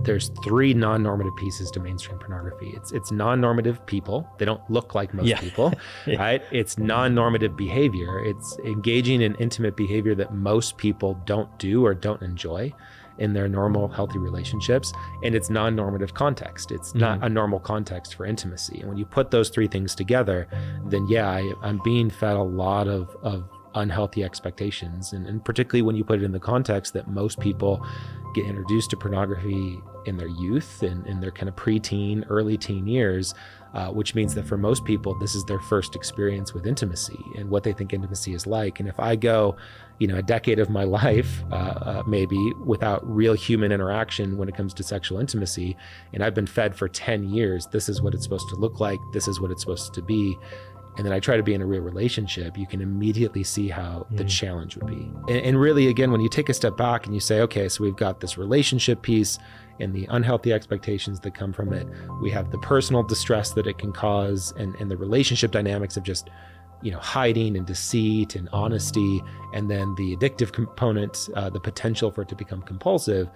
there's three non-normative pieces to mainstream pornography. It's non-normative people. They don't look like most people, right? It's non-normative behavior. It's engaging in intimate behavior that most people don't do or don't enjoy in their normal, healthy relationships. And it's non-normative context. It's not a normal context for intimacy. And when you put those three things together, then I'm being fed a lot of unhealthy expectations. And particularly when you put it in the context that most people get introduced to pornography in their youth and in their kind of preteen, early teen years, which means that for most people, this is their first experience with intimacy and what they think intimacy is like. And if I go, a decade of my life, maybe without real human interaction when it comes to sexual intimacy, and I've been fed for 10 years, this is what it's supposed to look like, this is what it's supposed to be, and then I try to be in a real relationship, you can immediately see how the challenge would be. And really, again, when you take a step back and you say, okay, so we've got this relationship piece and the unhealthy expectations that come from it, we have the personal distress that it can cause, and the relationship dynamics of just, hiding and deceit and honesty, and then the addictive component, the potential for it to become compulsive.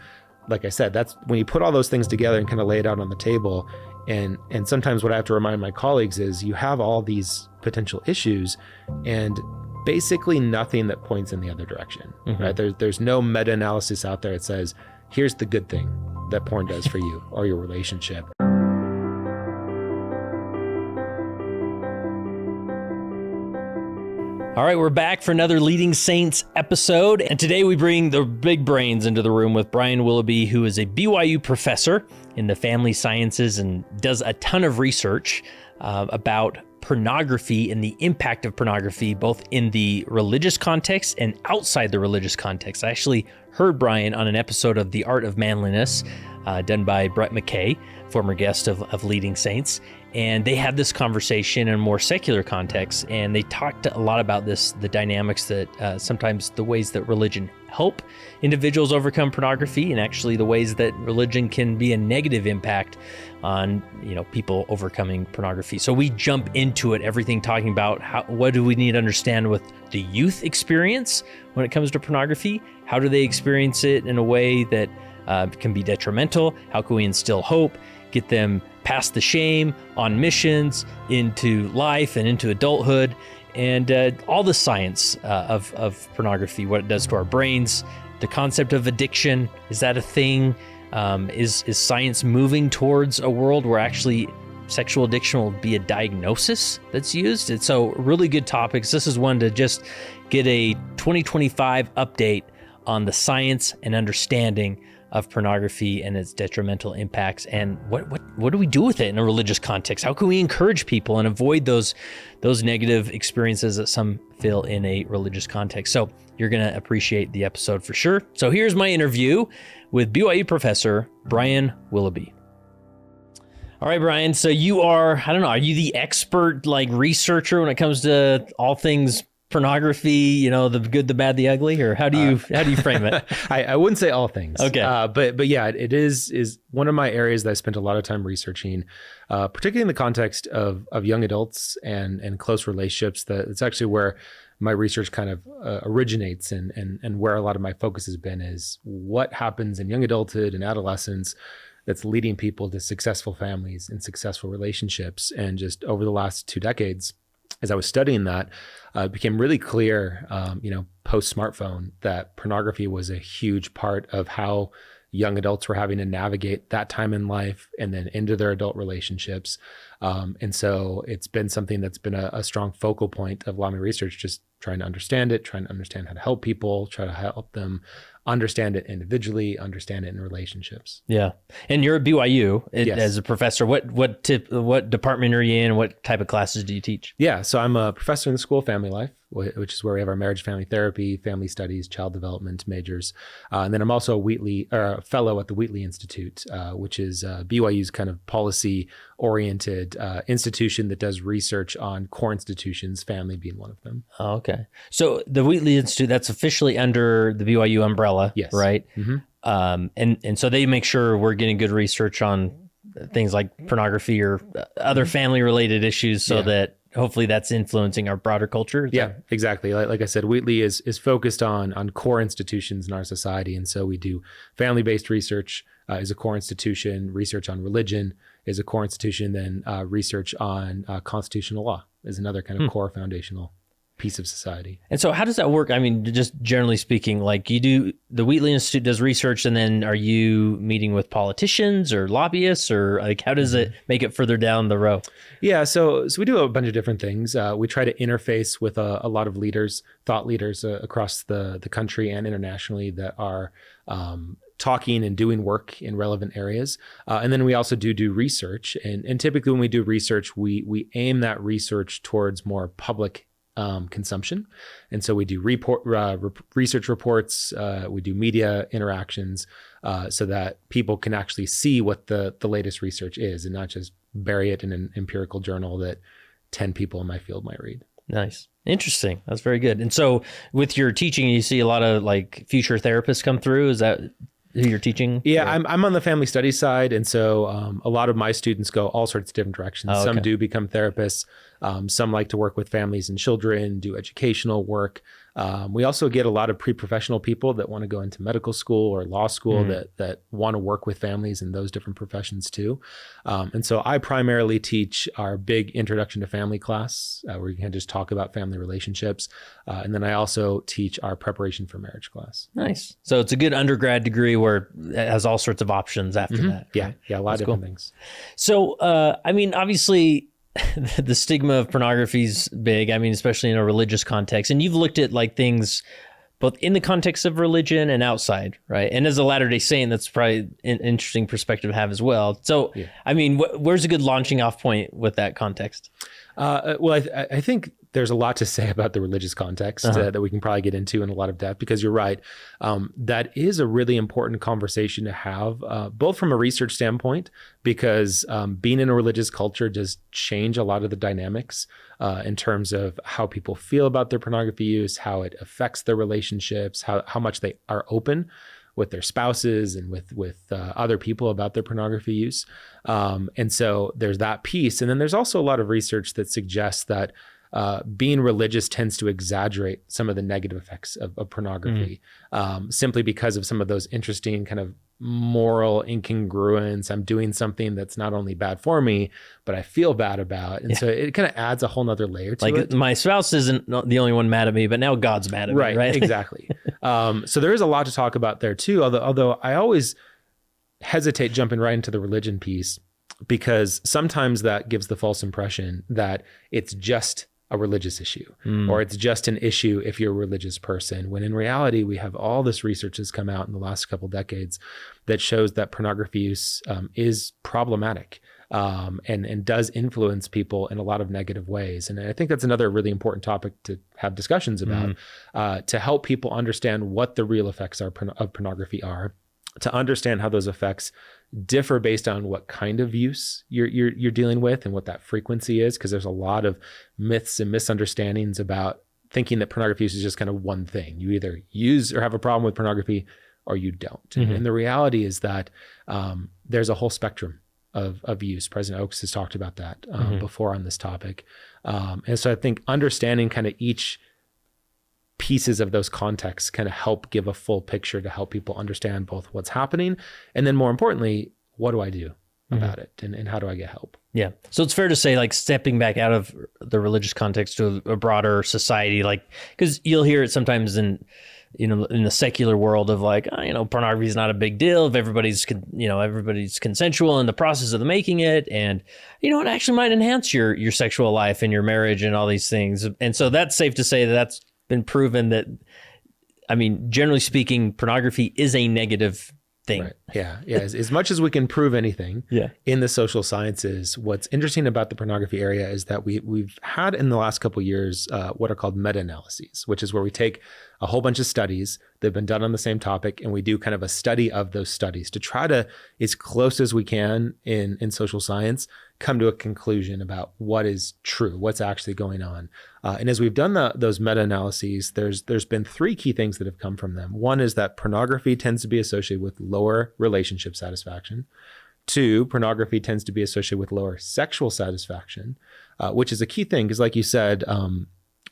Like I said, that's when you put all those things together and kind of lay it out on the table. And sometimes what I have to remind my colleagues is you have all these potential issues and basically nothing that points in the other direction, right? There's no meta-analysis out there that says, here's the good thing that porn does for you or your relationship. All right, we're back for another Leading Saints episode. And today we bring the big brains into the room with Brian Willoughby, who is a BYU professor in the family sciences and does a ton of research about pornography and the impact of pornography, both in the religious context and outside the religious context. I actually heard Brian on an episode of The Art of Manliness done by Brett McKay, former guest of Leading Saints. And they had this conversation in a more secular context, and they talked a lot about the dynamics that sometimes the ways that religion help individuals overcome pornography, and actually the ways that religion can be a negative impact on people overcoming pornography. So we jump into it, everything talking about what do we need to understand with the youth experience when it comes to pornography? How do they experience it in a way that can be detrimental? How can we instill hope, get them past the shame, on missions, into life and into adulthood, and all the science of pornography, what it does to our brains, the concept of addiction, is that a thing? Is science moving towards a world where actually sexual addiction will be a diagnosis that's used? And so really good topics. This is one to just get a 2025 update on the science and understanding of pornography and its detrimental impacts, and what do we do with it in a religious context? How can we encourage people and avoid those negative experiences that some feel in a religious context? So you're going to appreciate the episode for sure. So here's my interview with BYU professor Brian Willoughby. All right, Brian. So you are you the expert researcher when it comes to all things pornography, the good, the bad, the ugly, or how do you frame it? I wouldn't say all things. Okay. But yeah, it is one of my areas that I spent a lot of time researching, particularly in the context of young adults and close relationships. It's actually where my research kind of originates and where a lot of my focus has been is what happens in young adulthood and adolescence that's leading people to successful families and successful relationships. And just over the last 2 decades, as I was studying that, it became really clear, post-smartphone, that pornography was a huge part of how young adults were having to navigate that time in life and then into their adult relationships. And so it's been something that's been a strong focal point of a lot of my research, just trying to understand it, trying to understand how to help people, try to help them understand it individually, understand it in relationships. Yeah. And you're at BYU Yes. as a professor. What department are you in? What type of classes do you teach? Yeah. So I'm a professor in the School of Family Life, which is where we have our marriage, family therapy, family studies, child development majors. And then I'm also a fellow at the Wheatley Institute, which is BYU's kind of policy-oriented institution that does research on core institutions, family being one of them. Oh, okay. So the Wheatley Institute, that's officially under the BYU umbrella, Yes. right? Mm-hmm. And so they make sure we're getting good research on things like pornography or other family-related issues so that hopefully that's influencing our broader culture. Yeah, exactly. Like I said, Wheatley is focused on core institutions in our society. And so we do family-based research is a core institution, research on religion is a core institution, then research on constitutional law is another kind of core foundational piece of society. And so how does that work? I mean, just generally speaking, like the Wheatley Institute does research, and then are you meeting with politicians or lobbyists, or like how does it make it further down the row? Yeah, so we do a bunch of different things. We try to interface with a lot of leaders, thought leaders across the country and internationally that are talking and doing work in relevant areas. And then we also do research. And typically when we do research, we aim that research towards more public consumption. And so we do research reports, we do media interactions so that people can actually see what the latest research is and not just bury it in an empirical journal that 10 people in my field might read. Nice. Interesting. That's very good. And so with your teaching, you see a lot of like future therapists come through. Is that who you're teaching? Yeah, I'm on the family studies side. And so a lot of my students go all sorts of different directions. Oh, okay. Some do become therapists. Some like to work with families and children, do educational work. We also get a lot of pre-professional people that want to go into medical school or law school that want to work with families in those different professions too. And so I primarily teach our big introduction to family class where you can just talk about family relationships. And then I also teach our preparation for marriage class. Nice. So it's a good undergrad degree where it has all sorts of options after that. Yeah. Right? Yeah. A lot of different things. So, I mean, obviously the stigma of pornography is big. I mean, especially in a religious context. And you've looked at like things both in the context of religion and outside, right? And as a Latter-day Saint, that's probably an interesting perspective to have as well. So, yeah. I mean, where's a good launching off point with that context? Well, I think there's a lot to say about the religious context that we can probably get into in a lot of depth, because you're right. That is a really important conversation to have, both from a research standpoint, because being in a religious culture does change a lot of the dynamics in terms of how people feel about their pornography use, how it affects their relationships, how much they are open with their spouses and with other people about their pornography use. And so there's that piece. And then there's also a lot of research that suggests that being religious tends to exaggerate some of the negative effects of pornography, simply because of some of those interesting kind of moral incongruence. I'm doing something that's not only bad for me, but I feel bad about. And so it kind of adds a whole nother layer to it. My spouse isn't the only one mad at me, but now God's mad at me, right? Exactly. So there is a lot to talk about there too, although I always hesitate jumping right into the religion piece, because sometimes that gives the false impression that it's just a religious issue, or it's just an issue if you're a religious person, when in reality, we have all this research that's come out in the last couple decades that shows that pornography use is problematic and does influence people in a lot of negative ways. And I think that's another really important topic to have discussions about, to help people understand what the real effects of pornography are, to understand how those effects differ based on what kind of use you're dealing with and what that frequency is, because there's a lot of myths and misunderstandings about thinking that pornography use is just kind of one thing. You either use or have a problem with pornography or you don't. And the reality is that there's a whole spectrum of use. President Oakes has talked about that before on this topic. And so I think understanding kind of each pieces of those contexts kind of help give a full picture to help people understand both what's happening, and then more importantly, what do I do about it, and how do I get help? Yeah. So it's fair to say, like, stepping back out of the religious context to a broader society, like, because you'll hear it sometimes in the secular world of like, pornography is not a big deal if everybody's consensual in the process of making it. And, it actually might enhance your sexual life and your marriage and all these things. And so that's safe to say that that's been proven that, generally speaking, pornography is a negative thing. Right. Yeah. As much as we can prove anything in the social sciences, what's interesting about the pornography area is that we've had in the last couple of years what are called meta-analyses, which is where we take a whole bunch of studies that have been done on the same topic, and we do kind of a study of those studies to try to, as close as we can in social science, come to a conclusion about what is true, what's actually going on. And as we've done those meta-analyses, there's been three key things that have come from them. One is that pornography tends to be associated with lower relationship satisfaction. 2, pornography tends to be associated with lower sexual satisfaction, which is a key thing because, like you said,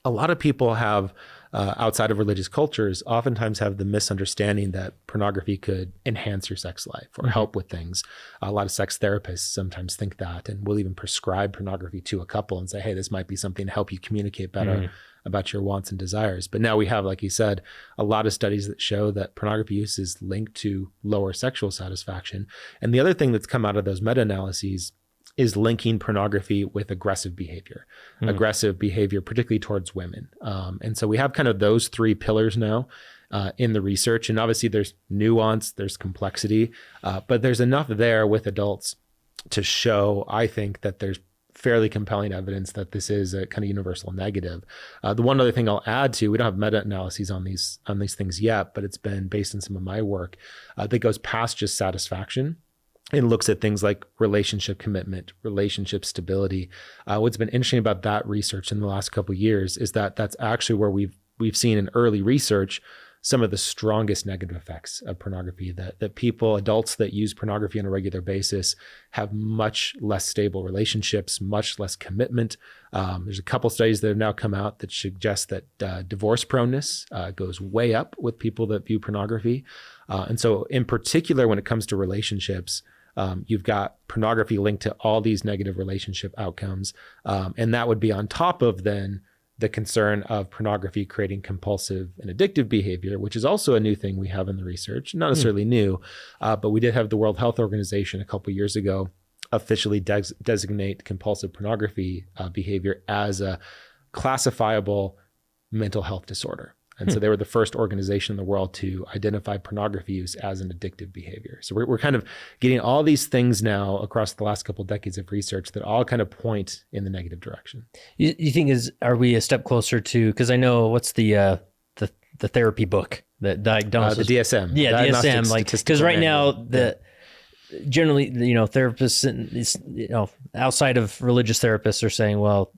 a lot of people have, outside of religious cultures, oftentimes have the misunderstanding that pornography could enhance your sex life or help with things. A lot of sex therapists sometimes think that, and will even prescribe pornography to a couple and say, hey, this might be something to help you communicate better about your wants and desires. But now we have, like you said, a lot of studies that show that pornography use is linked to lower sexual satisfaction. And the other thing that's come out of those meta-analyses is linking pornography with aggressive behavior, particularly towards women. And so we have kind of those 3 pillars now in the research. And obviously there's nuance, there's complexity, but there's enough there with adults to show, I think, that there's fairly compelling evidence that this is a kind of universal negative. The one other thing I'll add to, we don't have meta-analyses on these things yet, but it's been based on some of my work that goes past just satisfaction and looks at things like relationship commitment, relationship stability. What's been interesting about that research in the last couple of years is that that's actually where we've seen in early research some of the strongest negative effects of pornography, that people, adults that use pornography on a regular basis have much less stable relationships, much less commitment. There's a couple studies that have now come out that suggest that divorce proneness goes way up with people that view pornography. And so in particular, when it comes to relationships, you've got pornography linked to all these negative relationship outcomes. And that would be on top of then the concern of pornography creating compulsive and addictive behavior, which is also a new thing we have in the research, not necessarily new, but we did have the World Health Organization a couple of years ago officially designate compulsive pornography behavior as a classifiable mental health disorder. And so they were the first organization in the world to identify pornography use as an addictive behavior. So we're kind of getting all these things now across the last couple of decades of research that all kind of point in the negative direction. You think are we a step closer to, because I know what's the therapy book, the diagnosis? The DSM. Yeah, DSM. Like, because right now generally, therapists, outside of religious therapists are saying, well,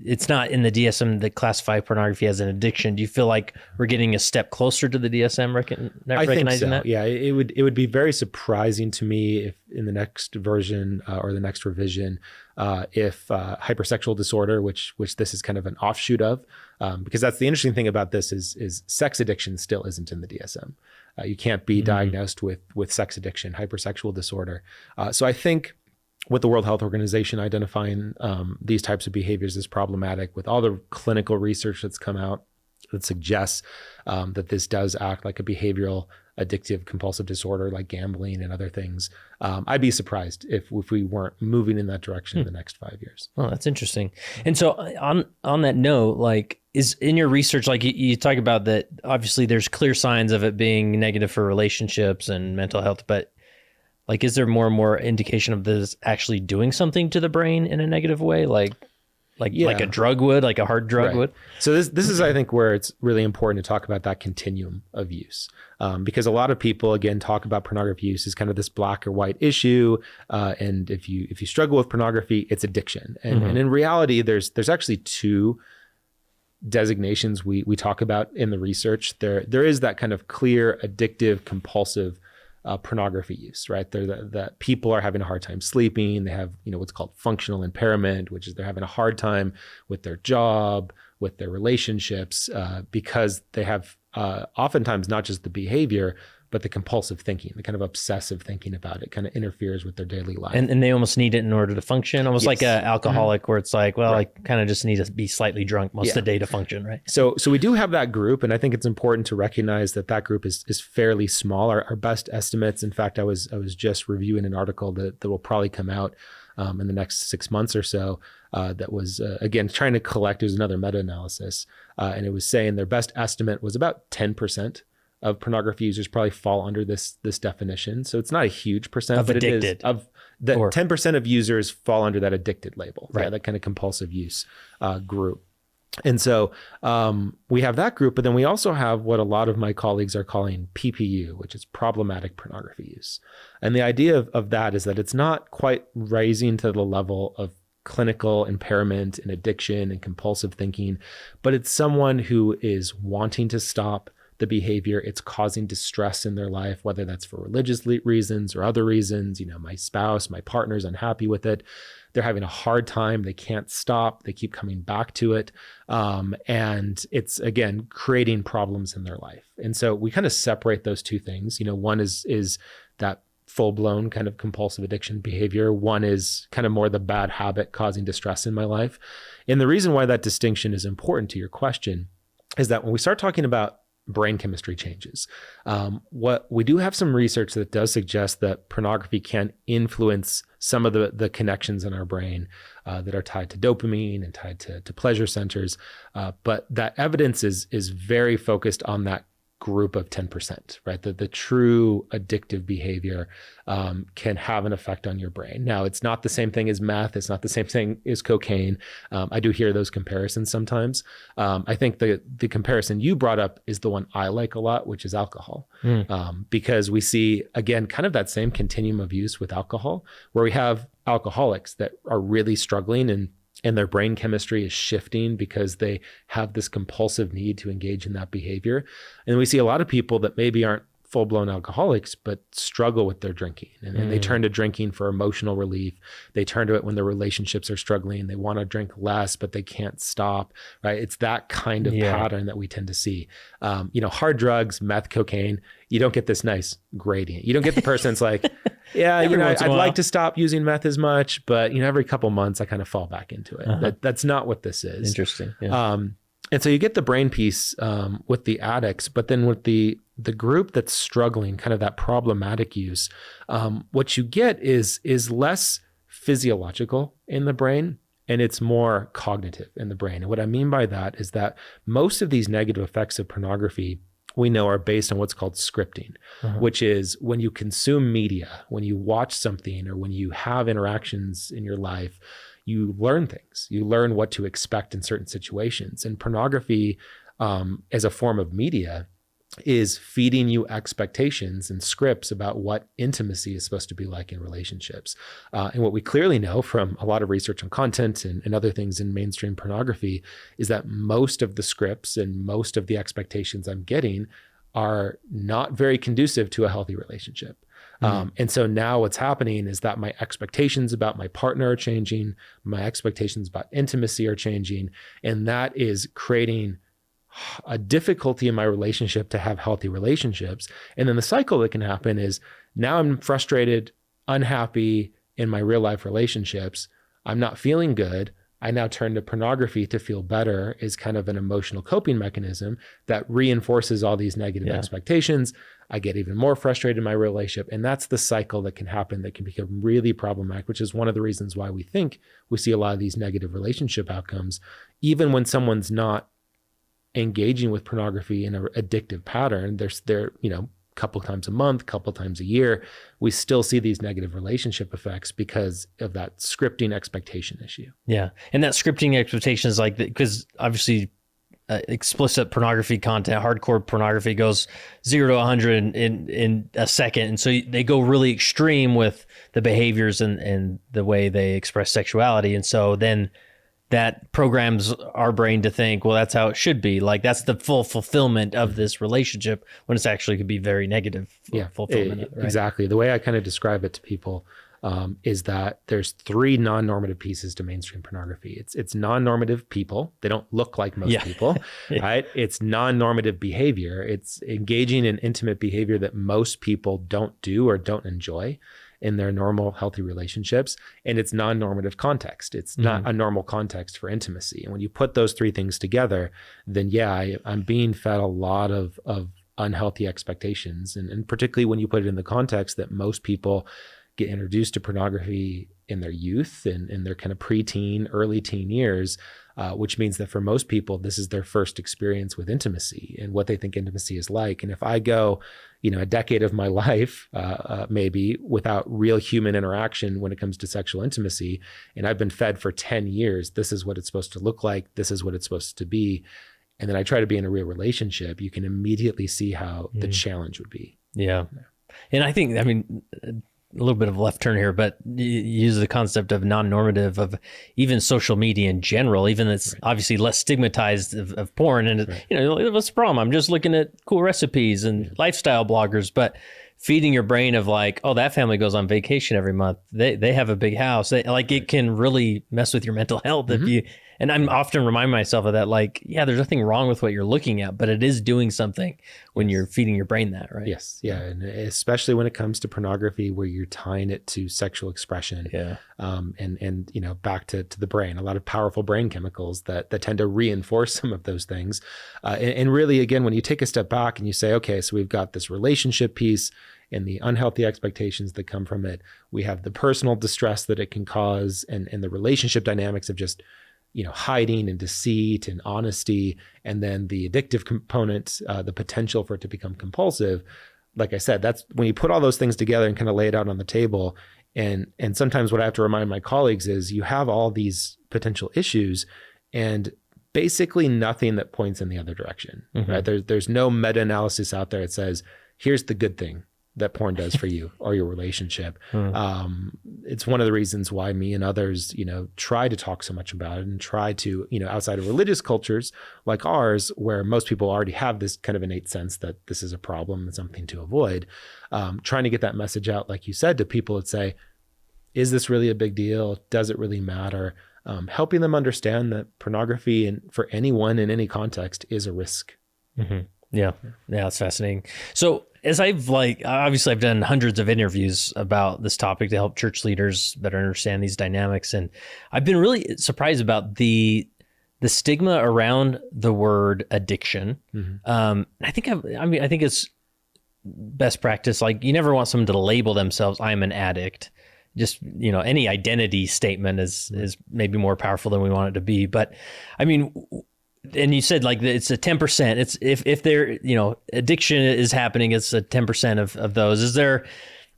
it's not in the DSM that classify pornography as an addiction. Do you feel like we're getting a step closer to the DSM recognizing that? Yeah, it would be very surprising to me if in the next version or the next revision, if hypersexual disorder, which this is kind of an offshoot of, because that's the interesting thing about this is sex addiction still isn't in the DSM. You can't be diagnosed with sex addiction, hypersexual disorder. So I think with the World Health Organization identifying these types of behaviors as problematic, with all the clinical research that's come out that suggests that this does act like a behavioral addictive compulsive disorder like gambling and other things, I'd be surprised if we weren't moving in that direction in the next 5 years. Oh, that's interesting. And so on that note, like, is in your research, like you talk about that, obviously there's clear signs of it being negative for relationships and mental health, but like, is there more and more indication of this actually doing something to the brain in a negative way? Like a drug would, like a hard drug would? So this is, I think, where it's really important to talk about that continuum of use. Because a lot of people, again, talk about pornography use as kind of this black or white issue. And if you struggle with pornography, it's addiction. And in reality, there's actually 2 designations we talk about in the research. There is that kind of clear addictive, compulsive pornography use, right? That people are having a hard time sleeping. They have, what's called functional impairment, which is they're having a hard time with their job, with their relationships, because they have oftentimes not just the behavior, but the compulsive thinking, the kind of obsessive thinking about it kind of interferes with their daily life. And they almost need it in order to function, almost like an alcoholic where it's like, well, I kind of just need to be slightly drunk most of the day to function, right? So we do have that group, and I think it's important to recognize that group is fairly small. Our best estimates, in fact, I was just reviewing an article that will probably come out in the next 6 months or so, that was, again, trying to collect, it was another meta-analysis, and it was saying their best estimate was about 10% of pornography users probably fall under this definition. So it's not a huge percent, but addicted. It is of the 10% of users fall under that addicted label, right? That kind of compulsive use group. And so we have that group, but then we also have what a lot of my colleagues are calling PPU, which is problematic pornography use. And the idea of that is that it's not quite rising to the level of clinical impairment and addiction and compulsive thinking, but it's someone who is wanting to stop, the behavior. It's causing distress in their life, whether that's for religious reasons or other reasons. My spouse, my partner's unhappy with it. They're having a hard time. They can't stop. They keep coming back to it. And it's, again, creating problems in their life. And so we kind of separate those two things. One is that full-blown kind of compulsive addiction behavior. One is kind of more the bad habit causing distress in my life. And the reason why that distinction is important to your question is that when we start talking about brain chemistry changes, what we do have some research that does suggest that pornography can influence some of the connections in our brain that are tied to dopamine and tied to pleasure centers. But that evidence is very focused on that group of 10%, right? The true addictive behavior can have an effect on your brain. Now, it's not the same thing as meth. It's not the same thing as cocaine. I do hear those comparisons sometimes. I think the comparison you brought up is the one I like a lot, which is alcohol. Because we see, again, kind of that same continuum of use with alcohol, where we have alcoholics that are really struggling and their brain chemistry is shifting because they have this compulsive need to engage in that behavior. And we see a lot of people that maybe aren't full-blown alcoholics, but struggle with their drinking. And they turn to drinking for emotional relief. They turn to it when their relationships are struggling. They want to drink less, but they can't stop, right? It's that kind of pattern that we tend to see. Hard drugs, meth, cocaine, you don't get this nice gradient. You don't get the person that's like, yeah, I'd like to stop using meth as much, but every couple months I kind of fall back into it. That's not what this is. Interesting. Yeah. And so you get the brain piece with the addicts, but then with the group that's struggling, kind of that problematic use, what you get is less physiological in the brain, and it's more cognitive in the brain. And what I mean by that is that most of these negative effects of pornography we know are based on what's called scripting, which is when you consume media, when you watch something, or when you have interactions in your life, you learn things. You learn what to expect in certain situations. And pornography, as a form of media, is feeding you expectations and scripts about what intimacy is supposed to be like in relationships. And what we clearly know from a lot of research on content and other things in mainstream pornography is that most of the scripts and most of the expectations I'm getting are not very conducive to a healthy relationship. And so now what's happening is that my expectations about my partner are changing, my expectations about intimacy are changing, and that is creating a difficulty in my relationship to have healthy relationships. And then the cycle that can happen is now I'm frustrated, unhappy in my real life relationships. I'm not feeling good. I now turn to pornography to feel better is kind of an emotional coping mechanism that reinforces all these negative expectations. I get even more frustrated in my relationship. And that's the cycle that can happen that can become really problematic, which is one of the reasons why we think we see a lot of these negative relationship outcomes, even when someone's not engaging with pornography in an addictive pattern. They're couple times a month, couple times a year, we still see these negative relationship effects because of that scripting expectation issue. Yeah. And that scripting expectation is like, because obviously explicit pornography content, hardcore pornography goes 0 to 100 in a second. And so they go really extreme with the behaviors and the way they express sexuality. And so then that programs our brain to think, well, that's how it should be. Like that's the full fulfillment of this relationship when it's actually could be very negative fulfillment. Right? Exactly. The way I kind of describe it to people is that there's 3 non-normative pieces to mainstream pornography. It's non-normative people. They don't look like most people, right? It's non-normative behavior. It's engaging in intimate behavior that most people don't do or don't enjoy in their normal, healthy relationships. And it's non-normative context. It's not a normal context for intimacy. And when you put those 3 things together, then I'm being fed a lot of unhealthy expectations. And particularly when you put it in the context that most people get introduced to pornography in their youth and in their kind of preteen, early teen years, which means that for most people, this is their first experience with intimacy and what they think intimacy is like. And if I go, a decade of my life, maybe without real human interaction when it comes to sexual intimacy, and I've been fed for 10 years, this is what it's supposed to look like. This is what it's supposed to be. And then I try to be in a real relationship, you can immediately see how the challenge would be. Yeah. And I think, little bit of a left turn here, but you use the concept of non-normative of even social media in general, even it's obviously less stigmatized of porn. And, what's the problem? I'm just looking at cool recipes and lifestyle bloggers, but feeding your brain of like, oh, that family goes on vacation every month. They have a big house. It can really mess with your mental health if you, and I'm often remind myself of that, like, yeah, there's nothing wrong with what you're looking at, but it is doing something when you're feeding your brain that, right? Yes. Yeah. And especially when it comes to pornography, where you're tying it to sexual expression. Yeah. And back to the brain, a lot of powerful brain chemicals that tend to reinforce some of those things. And really, again, when you take a step back and you say, okay, so we've got this relationship piece and the unhealthy expectations that come from it. We have the personal distress that it can cause and the relationship dynamics of just, hiding and deceit and honesty. And then the addictive component, the potential for it to become compulsive. Like I said, that's when you put all those things together and kind of lay it out on the table. And sometimes what I have to remind my colleagues is you have all these potential issues and basically nothing that points in the other direction, right? There's no meta-analysis out there that says, here's the good thing that porn does for you or your relationship. It's one of the reasons why me and others, try to talk so much about it and try to, outside of religious cultures like ours, where most people already have this kind of innate sense that this is a problem and something to avoid, trying to get that message out, like you said, to people that say, is this really a big deal? Does it really matter? Helping them understand that pornography and for anyone in any context is a risk. Yeah, it's fascinating. So as obviously I've done hundreds of interviews about this topic to help church leaders better understand these dynamics. And I've been really surprised about the stigma around the word addiction. I think it's best practice. Like, you never want someone to label themselves, I'm an addict. Just, any identity statement is maybe more powerful than we want it to be. But I mean, and you said like it's a 10%. It's if there, addiction is happening, it's a 10% of those. Is there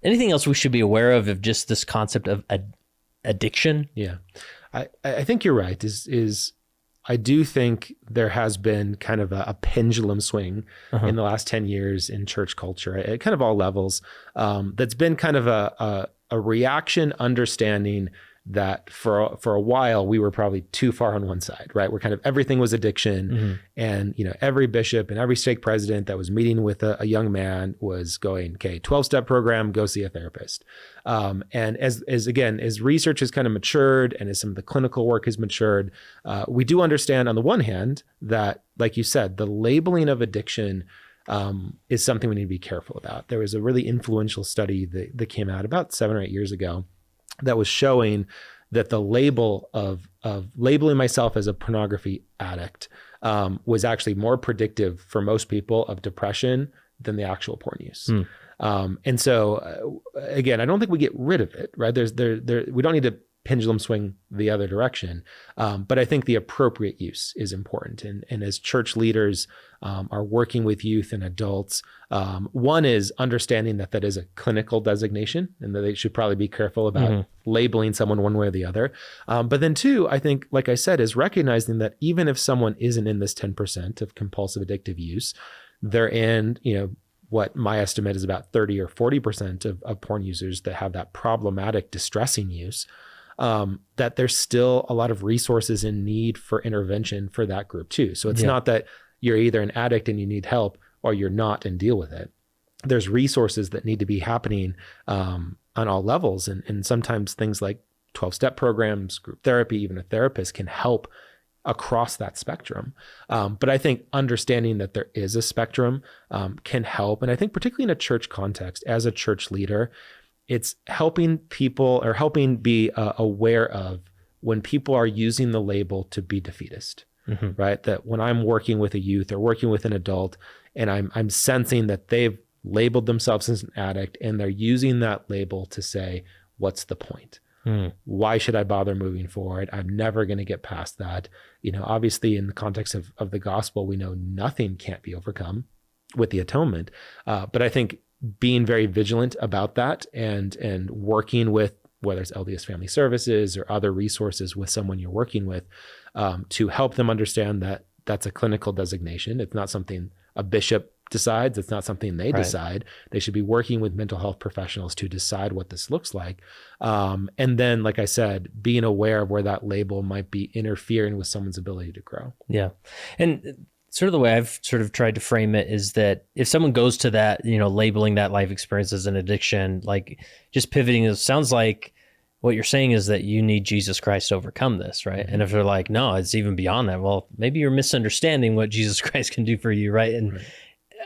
anything else we should be aware of just this concept of addiction? Yeah, I think you're right. I do think there has been kind of a pendulum swing in the last 10 years in church culture at kind of all levels. That's been kind of a reaction understanding that for a while we were probably too far on one side, right? Where kind of everything was addiction, and every bishop and every stake president that was meeting with a young man was going, okay, 12-step program, go see a therapist. And as research has kind of matured and as some of the clinical work has matured, we do understand on the one hand that, like you said, the labeling of addiction is something we need to be careful about. There was a really influential study that came out about 7 or 8 years ago that was showing that the label of labeling myself as a pornography addict was actually more predictive for most people of depression than the actual porn use. And so again, I don't think we get rid of it, right? We don't need to pendulum swing the other direction. But I think the appropriate use is important. And as church leaders are working with youth and adults, one is understanding that is a clinical designation and that they should probably be careful about labeling someone one way or the other. But then two, I think, like I said, is recognizing that even if someone isn't in this 10% of compulsive addictive use, they're in, what my estimate is about 30 or 40% of porn users that have that problematic, distressing use. That there's still a lot of resources in need for intervention for that group too. So it's not that you're either an addict and you need help or you're not and deal with it. There's resources that need to be happening on all levels. And sometimes things like 12-step programs, group therapy, even a therapist can help across that spectrum. But I think understanding that there is a spectrum can help. And I think particularly in a church context, as a church leader, it's helping people or helping be aware of when people are using the label to be defeatist, right? That when I'm working with a youth or working with an adult and I'm sensing that they've labeled themselves as an addict and they're using that label to say, what's the point? Why should I bother moving forward? I'm never going to get past that. Obviously in the context of the gospel, we know nothing can't be overcome with the atonement. But I think being very vigilant about that and working with, whether it's LDS Family Services or other resources with someone you're working with, to help them understand that that's a clinical designation. It's not something a bishop decides. It's not something they decide. They should be working with mental health professionals to decide what this looks like. And then, like I said, being aware of where that label might be interfering with someone's ability to grow. Yeah. And sort of the way I've sort of tried to frame it is that if someone goes to that, labeling that life experience as an addiction, like just pivoting, it sounds like what you're saying is that you need Jesus Christ to overcome this, right? And if they're like, no, it's even beyond that, well, maybe you're misunderstanding what Jesus Christ can do for you, right? And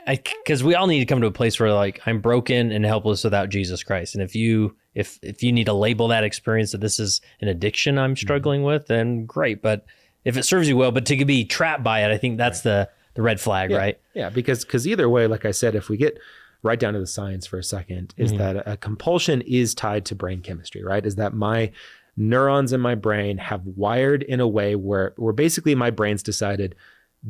because we all need to come to a place where like, I'm broken and helpless without Jesus Christ. And if you need to label that experience that this is an addiction I'm struggling with, then great. But if it serves you well, but to be trapped by it, I think that's the red flag, right? Yeah, because either way, like I said, if we get right down to the science for a second, is that a compulsion is tied to brain chemistry, right? Is that my neurons in my brain have wired in a way where basically my brain's decided,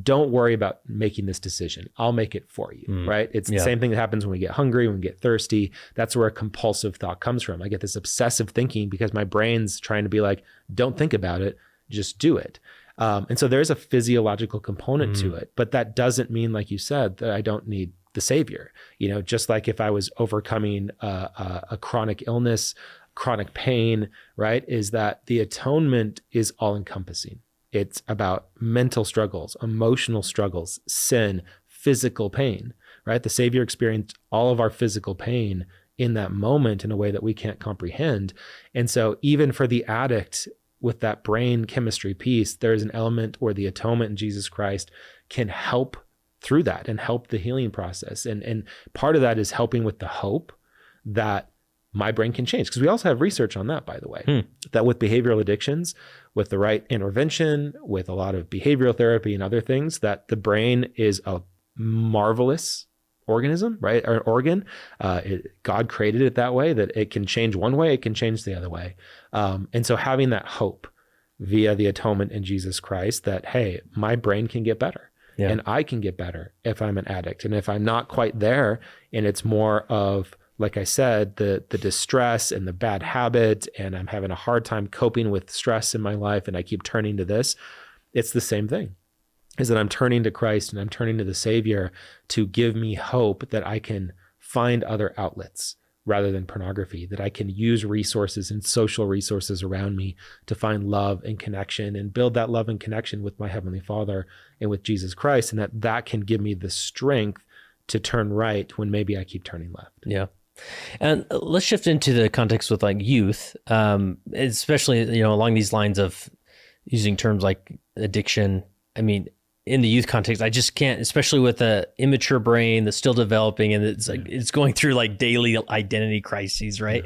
don't worry about making this decision. I'll make it for you, right? It's the same thing that happens when we get hungry, when we get thirsty. That's where a compulsive thought comes from. I get this obsessive thinking because my brain's trying to be like, don't think about it, just do it. And so there's a physiological component to it, but that doesn't mean, like you said, that I don't need the savior. Just like if I was overcoming a chronic illness, chronic pain, right? Is that the atonement is all encompassing. It's about mental struggles, emotional struggles, sin, physical pain, right? The savior experienced all of our physical pain in that moment in a way that we can't comprehend. And so even for the addict, with that brain chemistry piece, there's an element where the atonement in Jesus Christ can help through that and help the healing process. And part of that is helping with the hope that my brain can change. Because we also have research on that, by the way, that with behavioral addictions, with the right intervention, with a lot of behavioral therapy and other things, that the brain is a marvelous organism, right? Or organ. God created it that way, that it can change one way, it can change the other way. And so having that hope via the atonement in Jesus Christ that, hey, my brain can get better and I can get better if I'm an addict. And if I'm not quite there and it's more of, like I said, the distress and the bad habit, and I'm having a hard time coping with stress in my life and I keep turning to this, it's the same thing. Is that I'm turning to Christ and I'm turning to the Savior to give me hope that I can find other outlets rather than pornography, that I can use resources and social resources around me to find love and connection and build that love and connection with my Heavenly Father and with Jesus Christ, and that can give me the strength to turn right when maybe I keep turning left. Yeah. And let's shift into the context with like youth, especially, along these lines of using terms like addiction. I mean, in the youth context, I just can't, especially with an immature brain that's still developing and it's like, it's going through like daily identity crises, right?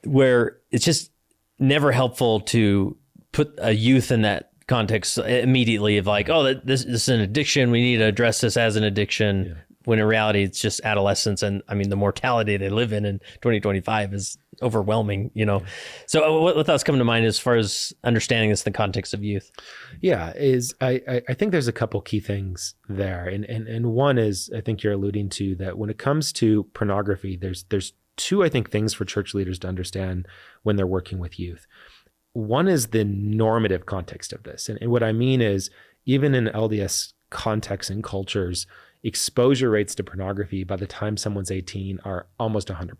Where it's just never helpful to put a youth in that context immediately of like, oh, this is an addiction. We need to address this as an addiction. When in reality, it's just adolescence. And I mean, the mortality they live in 2025 is overwhelming, So what thoughts come to mind as far as understanding this in the context of youth? Yeah, I think there's a couple key things there. And one is, I think you're alluding to that when it comes to pornography, there's two, I think, things for church leaders to understand when they're working with youth. One is the normative context of this. And what I mean is, even in LDS contexts and cultures, exposure rates to pornography by the time someone's 18 are almost 100%,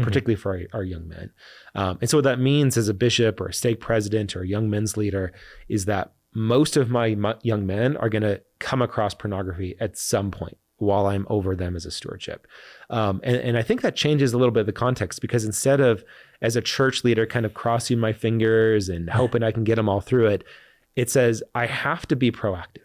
particularly for our young men. And so what that means as a bishop or a stake president or a young men's leader is that most of my young men are going to come across pornography at some point while I'm over them as a stewardship. And I think that changes a little bit of the context, because instead of, as a church leader, kind of crossing my fingers and hoping I can get them all through it, it says I have to be proactive.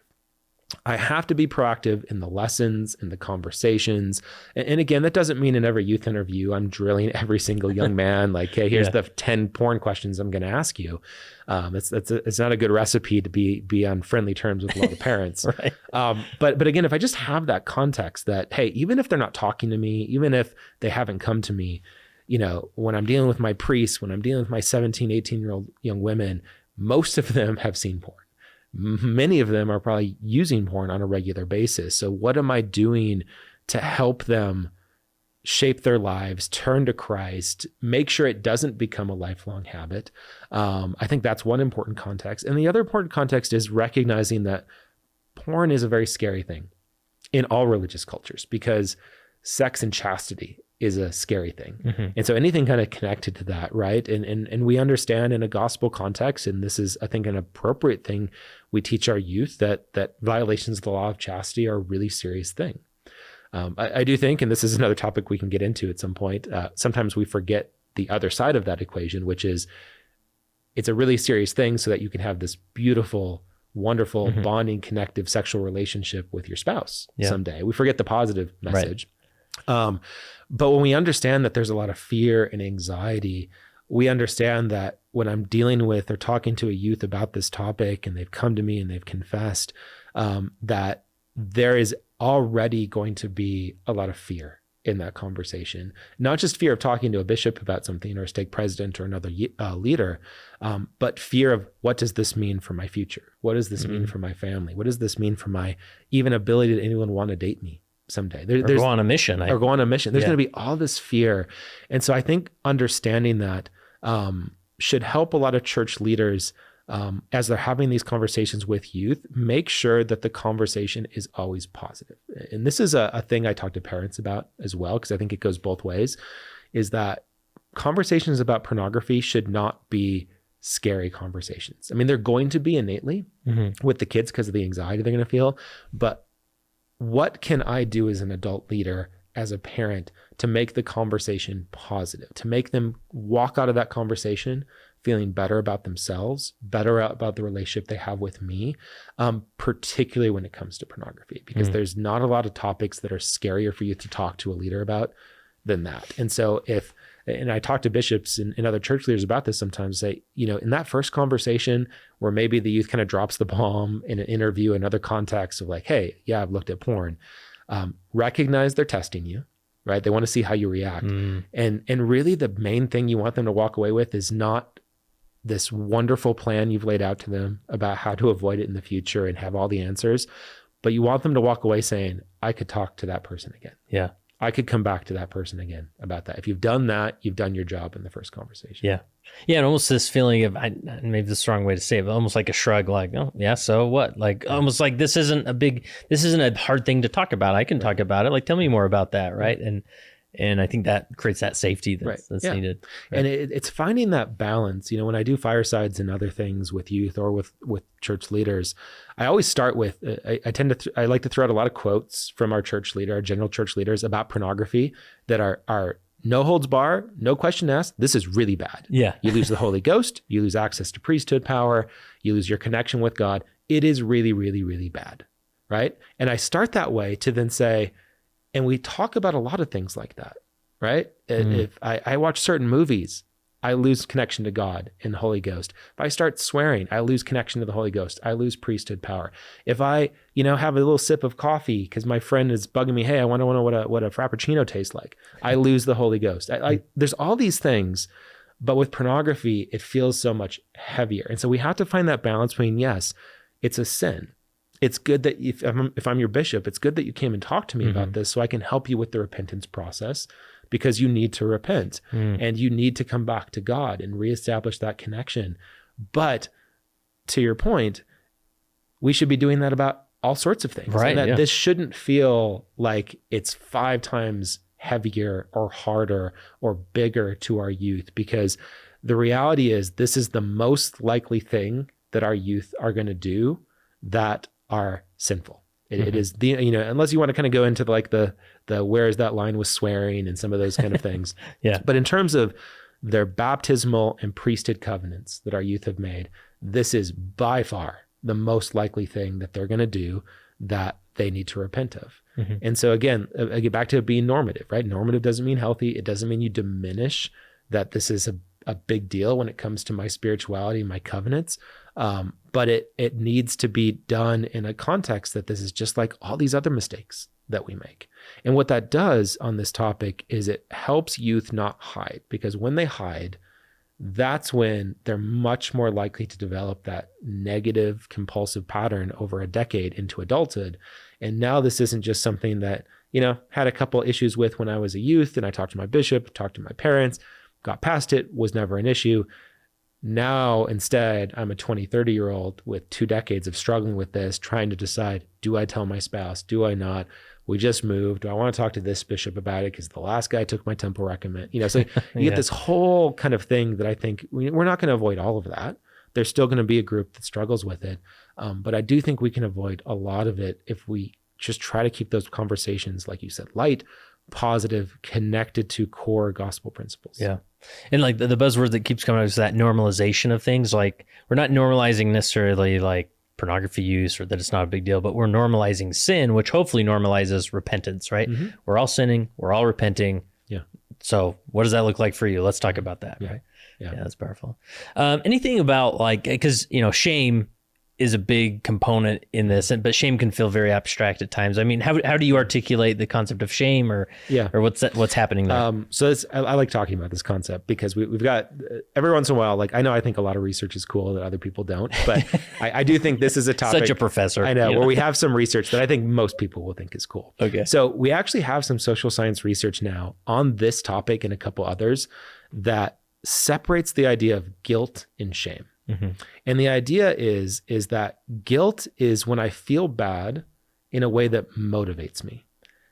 I have to be proactive in the lessons, in the conversations. And again, that doesn't mean in every youth interview, I'm drilling every single young man, like, hey, here's the 10 porn questions I'm going to ask you. It's not a good recipe to be on friendly terms with a lot of parents. Right. But again, if I just have that context that, hey, even if they're not talking to me, even if they haven't come to me, when I'm dealing with my priests, when I'm dealing with my 17, 18-year-old young women, most of them have seen porn. Many of them are probably using porn on a regular basis. So what am I doing to help them shape their lives, turn to Christ, make sure it doesn't become a lifelong habit? I think that's one important context. And the other important context is recognizing that porn is a very scary thing. in all religious cultures, because sex and chastity is a scary thing. And so anything kind of connected to that, right? And we understand in a gospel context, and this is, I think, an appropriate thing, we teach our youth that violations of the law of chastity are a really serious thing. I do think, and this is another topic we can get into at some point, sometimes we forget the other side of that equation, which is it's a really serious thing so that you can have this beautiful, wonderful, bonding, connective sexual relationship with your spouse someday. We forget the positive message. But when we understand that there's a lot of fear and anxiety, we understand that when I'm dealing with or talking to a youth about this topic and they've come to me and they've confessed, that there is already going to be a lot of fear in that conversation. Not just fear of talking to a bishop about something or a stake president or another leader, but fear of what does this mean for my future? What does this mean for my family? What does this mean for my even ability to anyone want to date me someday? Or go on a mission. Or go on a mission. There's going to be all this fear. And so I think understanding that should help a lot of church leaders as they're having these conversations with youth, make sure that the conversation is always positive. And this is a thing I talk to parents about as well, because I think it goes both ways, is that conversations about pornography should not be scary conversations. I mean, they're going to be innately with the kids because of the anxiety they're going to feel, but what can I do as an adult leader, as a parent, to make the conversation positive, to make them walk out of that conversation feeling better about themselves, better about the relationship they have with me, particularly when it comes to pornography, because there's not a lot of topics that are scarier for you to talk to a leader about than that. And so and I talk to bishops and other church leaders about this sometimes, say, in that first conversation where maybe the youth kind of drops the bomb in an interview, another context of like, hey, yeah, I've looked at porn, recognize they're testing you, right? They want to see how you react. And really the main thing you want them to walk away with is not this wonderful plan you've laid out to them about how to avoid it in the future and have all the answers, but you want them to walk away saying, I could talk to that person again. Yeah. I could come back to that person again about that. If you've done that, you've done your job in the first conversation. Yeah. Yeah. And almost this feeling of, maybe this is the wrong way to say it, but almost like a shrug, like, oh yeah, so what? Like almost like this isn't a hard thing to talk about. I can talk about it. Like, tell me more about that. Right. And I think that creates that safety that's needed. Right? And it's finding that balance. When I do firesides and other things with youth or with church leaders, I always start with, I like to throw out a lot of quotes from our church leader, our general church leaders about pornography that are no holds bar, no question asked. This is really bad. Yeah. You lose the Holy Ghost, you lose access to priesthood power, you lose your connection with God. It is really, really, really bad. Right. And I start that way to then say, and we talk about a lot of things like that, right? If I watch certain movies, I lose connection to God and the Holy Ghost. If I start swearing, I lose connection to the Holy Ghost. I lose priesthood power. If I, have a little sip of coffee because my friend is bugging me, hey, I want to know what a Frappuccino tastes like, I lose the Holy Ghost. There's all these things, but with pornography, it feels so much heavier. And so we have to find that balance between, yes, it's a sin. It's good that if I'm your bishop, it's good that you came and talked to me about this so I can help you with the repentance process, because you need to repent and you need to come back to God and reestablish that connection. But to your point, we should be doing that about all sorts of things. Right, and that this shouldn't feel like it's 5 times heavier or harder or bigger to our youth, because the reality is this is the most likely thing that our youth are going to do that are sinful. It is unless you want to kind of go into like the where is that line with swearing and some of those kind of things. Yeah. But in terms of their baptismal and priesthood covenants that our youth have made, this is by far the most likely thing that they're going to do that they need to repent of. And so again, I get back to it being normative, right? Normative doesn't mean healthy. It doesn't mean you diminish that this is a big deal when it comes to my spirituality, my covenants. But it needs to be done in a context that this is just like all these other mistakes that we make. And what that does on this topic is it helps youth not hide, because when they hide, that's when they're much more likely to develop that negative compulsive pattern over a decade into adulthood. And now this isn't just something that, had a couple issues with when I was a youth and I talked to my bishop, talked to my parents, got past it, was never an issue. Now, instead, I'm a 20, 30-year-old with 2 decades of struggling with this, trying to decide, do I tell my spouse? Do I not? We just moved. Do I want to talk to this bishop about it? Because the last guy took my temple recommend. So you get this whole kind of thing that I think we're not going to avoid all of that. There's still going to be a group that struggles with it. But I do think we can avoid a lot of it if we just try to keep those conversations, like you said, light, positive, connected to core gospel principles. Yeah. And like the buzzword that keeps coming out is that normalization of things. Like we're not normalizing necessarily like pornography use or that it's not a big deal, but we're normalizing sin, which hopefully normalizes repentance, right? Mm-hmm. We're all sinning. We're all repenting. Yeah. So what does that look like for you? Let's talk about that, right? Yeah, that's powerful. Anything about like, because, shame is a big component in this, but shame can feel very abstract at times. I mean, how do you articulate the concept of shame or what's happening there? So I like talking about this concept because we've got every once in a while, like I think a lot of research is cool that other people don't, but I do think this is a topic. Such a professor. I know, where we have some research that I think most people will think is cool. Okay. So we actually have some social science research now on this topic and a couple others that separates the idea of guilt and shame. Mm-hmm. And the idea is that guilt is when I feel bad in a way that motivates me.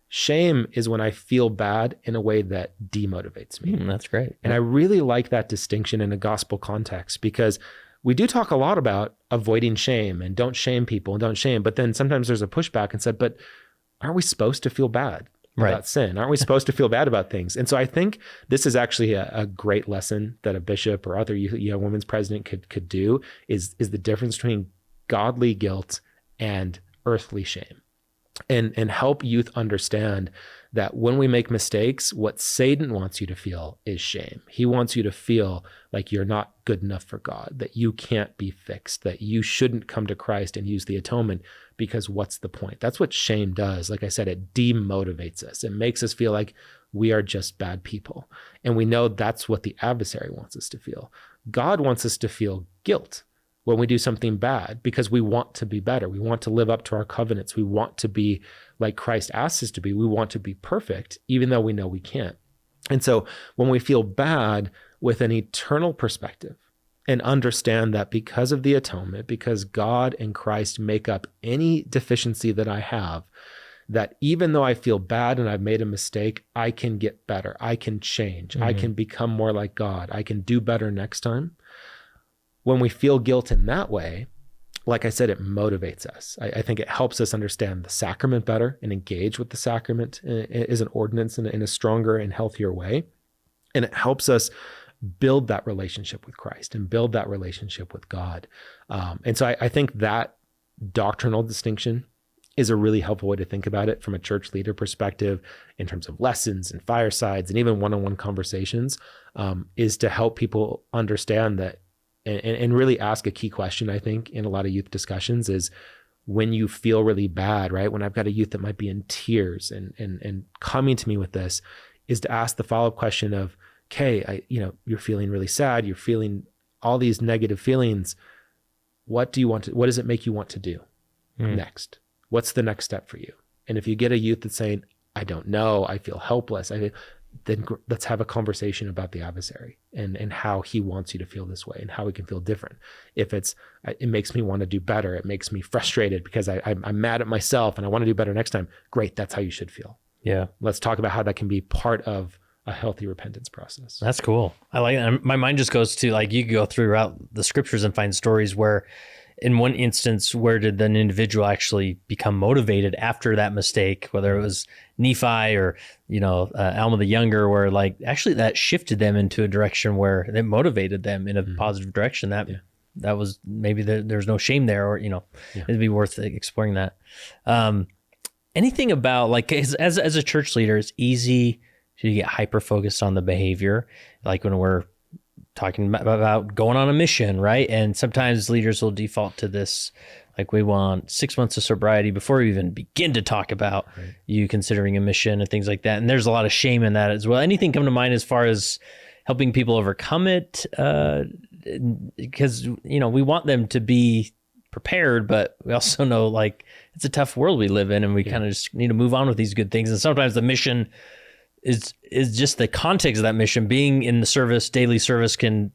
Shame is when I feel bad in a way that demotivates me. That's great. And I really like that distinction in a gospel context because we do talk a lot about avoiding shame and don't shame people and don't shame, but then sometimes there's a pushback and said, but aren't we supposed to feel bad about sin? Aren't we supposed to feel bad about things? And so I think this is actually a great lesson that a bishop or other women's president could do is the difference between godly guilt and earthly shame, and help youth understand that when we make mistakes, what Satan wants you to feel is shame. He wants you to feel like you're not good enough for God, that you can't be fixed, that you shouldn't come to Christ and use the atonement because what's the point? That's what shame does. Like I said, it demotivates us. It makes us feel like we are just bad people. And we know that's what the adversary wants us to feel. God wants us to feel guilt when we do something bad because we want to be better. We want to live up to our covenants. We want to be like Christ asks us to be. We want to be perfect, even though we know we can't. And so when we feel bad with an eternal perspective and understand that because of the atonement, because God and Christ make up any deficiency that I have, that even though I feel bad and I've made a mistake, I can get better. I can change. Mm-hmm. I can become more like God. I can do better next time. When we feel guilt in that way, like I said, it motivates us. I think it helps us understand the sacrament better and engage with the sacrament as an ordinance in a stronger and healthier way. And it helps us build that relationship with Christ and build that relationship with God. And so I think that doctrinal distinction is a really helpful way to think about it from a church leader perspective in terms of lessons and firesides and even one-on-one conversations, is to help people understand that and really ask a key question, I think, in a lot of youth discussions is when you feel really bad, right? When I've got a youth that might be in tears and coming to me with this, is to ask the follow-up question of, okay, you're feeling really sad. You're feeling all these negative feelings. What does it make you want to do next? What's the next step for you? And if you get a youth that's saying, I don't know, I feel helpless, then let's have a conversation about the adversary and how he wants you to feel this way and how we can feel different. If it makes me want to do better, it makes me frustrated because I'm mad at myself and I want to do better next time. Great. That's how you should feel. Yeah. Let's talk about how that can be part of a healthy repentance process. That's cool. I like that. My mind just goes to like, you go throughout the scriptures and find stories where in one instance, where did an individual actually become motivated after that mistake, whether it was Nephi or, Alma the Younger, where like actually that shifted them into a direction where it motivated them in a positive direction. That was maybe there's no shame there, or, it'd be worth exploring that. Anything about like, as a church leader, it's easy to get hyper focused on the behavior. Like when we're talking about going on a mission, right? And sometimes leaders will default to this, like we want 6 months of sobriety before we even begin to talk about you considering a mission and things like that. And there's a lot of shame in that as well. Anything come to mind as far as helping people overcome it? Because, we want them to be prepared, but we also know like it's a tough world we live in and we kind of just need to move on with these good things. And sometimes the mission is just the context of that mission. Being in the service, daily service can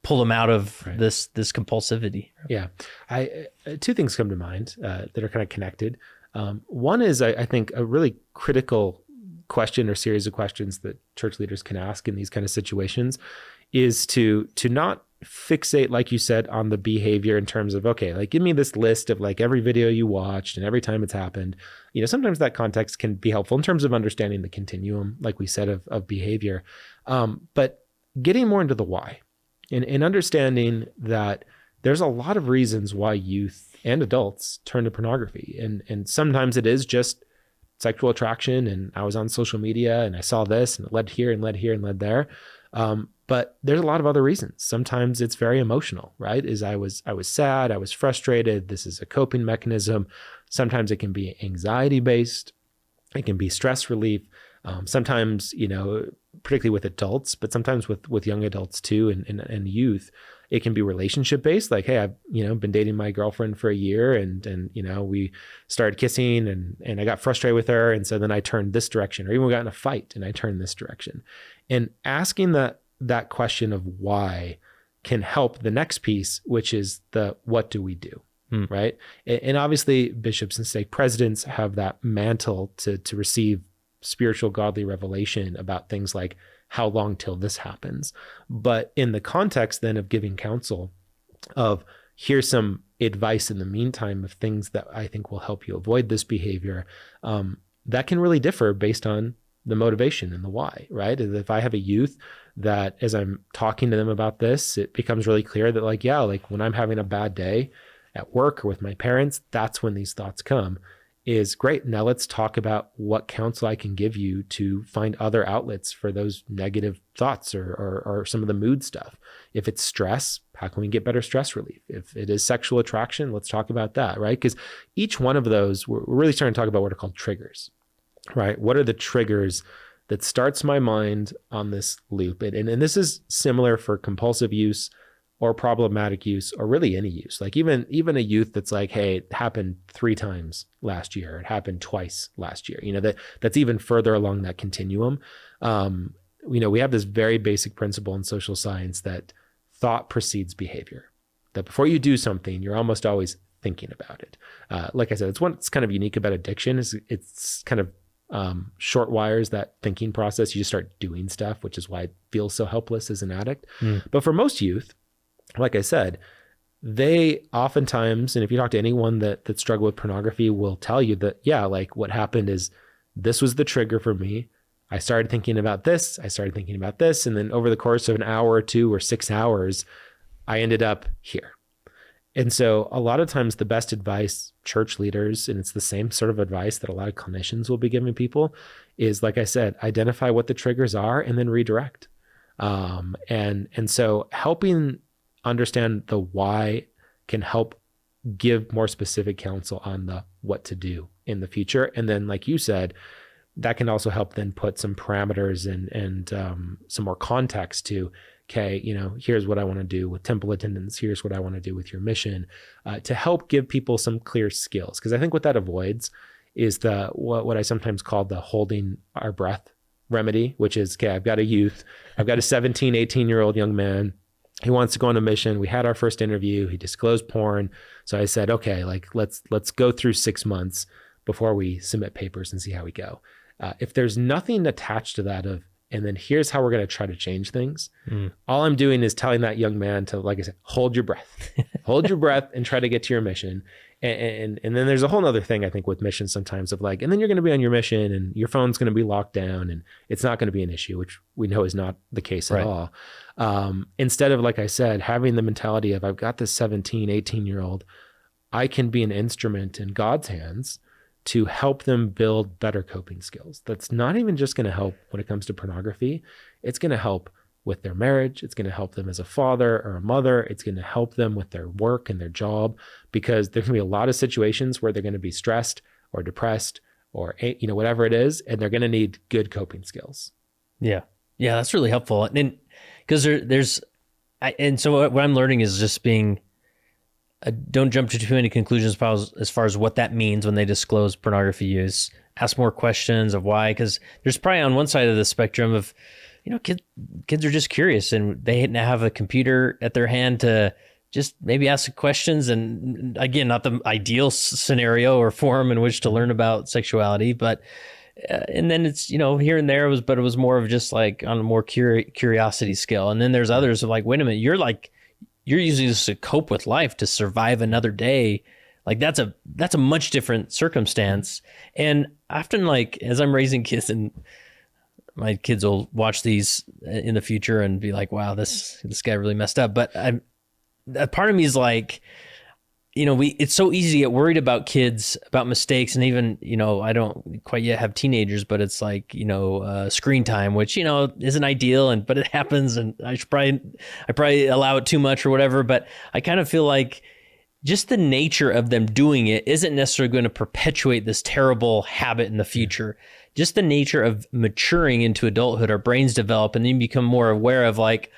pull them out of this compulsivity. Yeah. Two things come to mind that are kind of connected. One is, I think, a really critical question or series of questions that church leaders can ask in these kind of situations is to not fixate, like you said, on the behavior in terms of, okay, like give me this list of like every video you watched and every time it's happened. Sometimes that context can be helpful in terms of understanding the continuum, like we said, of behavior. But getting more into the why and understanding that there's a lot of reasons why youth and adults turn to pornography. And sometimes it is just sexual attraction, and I was on social media and I saw this and it led here and led here and led there. But there's a lot of other reasons. Sometimes it's very emotional, right? I was sad, I was frustrated. This is a coping mechanism. Sometimes it can be anxiety based. It can be stress relief. Sometimes, particularly with adults, but sometimes with young adults too, and youth, it can be relationship based. Like, hey, I've, been dating my girlfriend for a year and we started kissing and I got frustrated with her. And so then I turned this direction, or even we got in a fight and I turned this direction. And asking that question of why can help the next piece, which is the what do we do, right? And obviously bishops and stake presidents have that mantle to receive spiritual godly revelation about things like how long till this happens. But in the context then of giving counsel of here's some advice in the meantime of things that I think will help you avoid this behavior, that can really differ based on the motivation and the why, right? If I have a youth that as I'm talking to them about this, it becomes really clear that like when I'm having a bad day at work or with my parents, that's when these thoughts come. Is great. Now let's talk about what counsel I can give you to find other outlets for those negative thoughts or some of the mood stuff. If it's stress, how can we get better stress relief? If it is sexual attraction, let's talk about that, right? Because each one of those, we're really starting to talk about what are called triggers, right? What are the triggers that starts my mind on this loop? And this is similar for compulsive use or problematic use, or really any use. Like even a youth that's like, hey, it happened 3 times last year. It happened twice last year. That's even further along that continuum. We have this very basic principle in social science that thought precedes behavior. That before you do something, you're almost always thinking about it. Like I said, it's what's kind of unique about addiction is it's kind of short wires that thinking process. You just start doing stuff, which is why it feels so helpless as an addict. But for most youth, like I said, they oftentimes, and if you talk to anyone that struggled with pornography, will tell you that, like what happened is this was the trigger for me. I started thinking about this. I started thinking about this. And then over the course of an hour or 2 or 6 hours, I ended up here. And so a lot of times the best advice church leaders, and it's the same sort of advice that a lot of clinicians will be giving people, is, like I said, identify what the triggers are and then redirect. And so helping understand the why can help give more specific counsel on the what to do in the future. And then, like you said, that can also help then put some parameters and some more context to, okay, here's what I want to do with temple attendance. Here's what I want to do with your mission, to help give people some clear skills. Because I think what that avoids is what I sometimes call the holding our breath remedy, which is, okay, I've got a 17, 18-year-old young man. He wants to go on a mission. We had our first interview. He disclosed porn. So I said, okay, like let's go through 6 months before we submit papers and see how we go. If there's nothing attached to that and then here's how we're going to try to change things. All I'm doing is telling that young man to, like I said, hold your breath, hold your breath and try to get to your mission. And then there's a whole other thing I think with missions sometimes of like, and then you're going to be on your mission and your phone's going to be locked down and it's not going to be an issue, which we know is not the case at all. Instead of, like I said, having the mentality of I've got this 17, 18-year-old, I can be an instrument in God's hands to help them build better coping skills. That's not even just going to help when it comes to pornography. It's going to help with their marriage. It's going to help them as a father or a mother. It's going to help them with their work and their job, because there's going to be a lot of situations where they're going to be stressed or depressed or, whatever it is, and they're going to need good coping skills. Yeah. Yeah, that's really helpful. And because so what I'm learning is just being, don't jump to too many conclusions as far as what that means when they disclose pornography use. Ask more questions of why, because there's probably on one side of the spectrum of kids are just curious, and they have a computer at their hand to just maybe ask questions. And again, not the ideal scenario or forum in which to learn about sexuality, but and then it's, here and there but it was more of just like on a more curiosity scale. And then there's others who are like, wait a minute, you're using this to cope with life, to survive another day. Like that's a much different circumstance. And often, like, as I'm raising kids, and my kids will watch these in the future and be like, wow, this guy really messed up. But a part of me is like, it's so easy to get worried about kids, about mistakes. And even, I don't quite yet have teenagers, but it's like, screen time, which, isn't ideal, but it happens, and I probably allow it too much or whatever. But I kind of feel like just the nature of them doing it isn't necessarily going to perpetuate this terrible habit in the future. Just the nature of maturing into adulthood, our brains develop, and then you become more aware of like,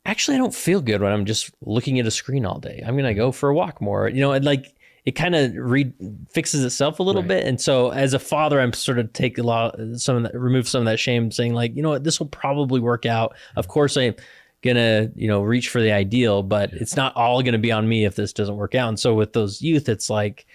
actually, I don't feel good when I'm just looking at a screen all day. I'm going to go for a walk more, and like it kind of fixes itself a little bit. And so as a father, I'm sort of remove some of that shame, saying like, this will probably work out. Of course, I'm going to, reach for the ideal, but it's not all going to be on me if this doesn't work out. And so with those youth, it's like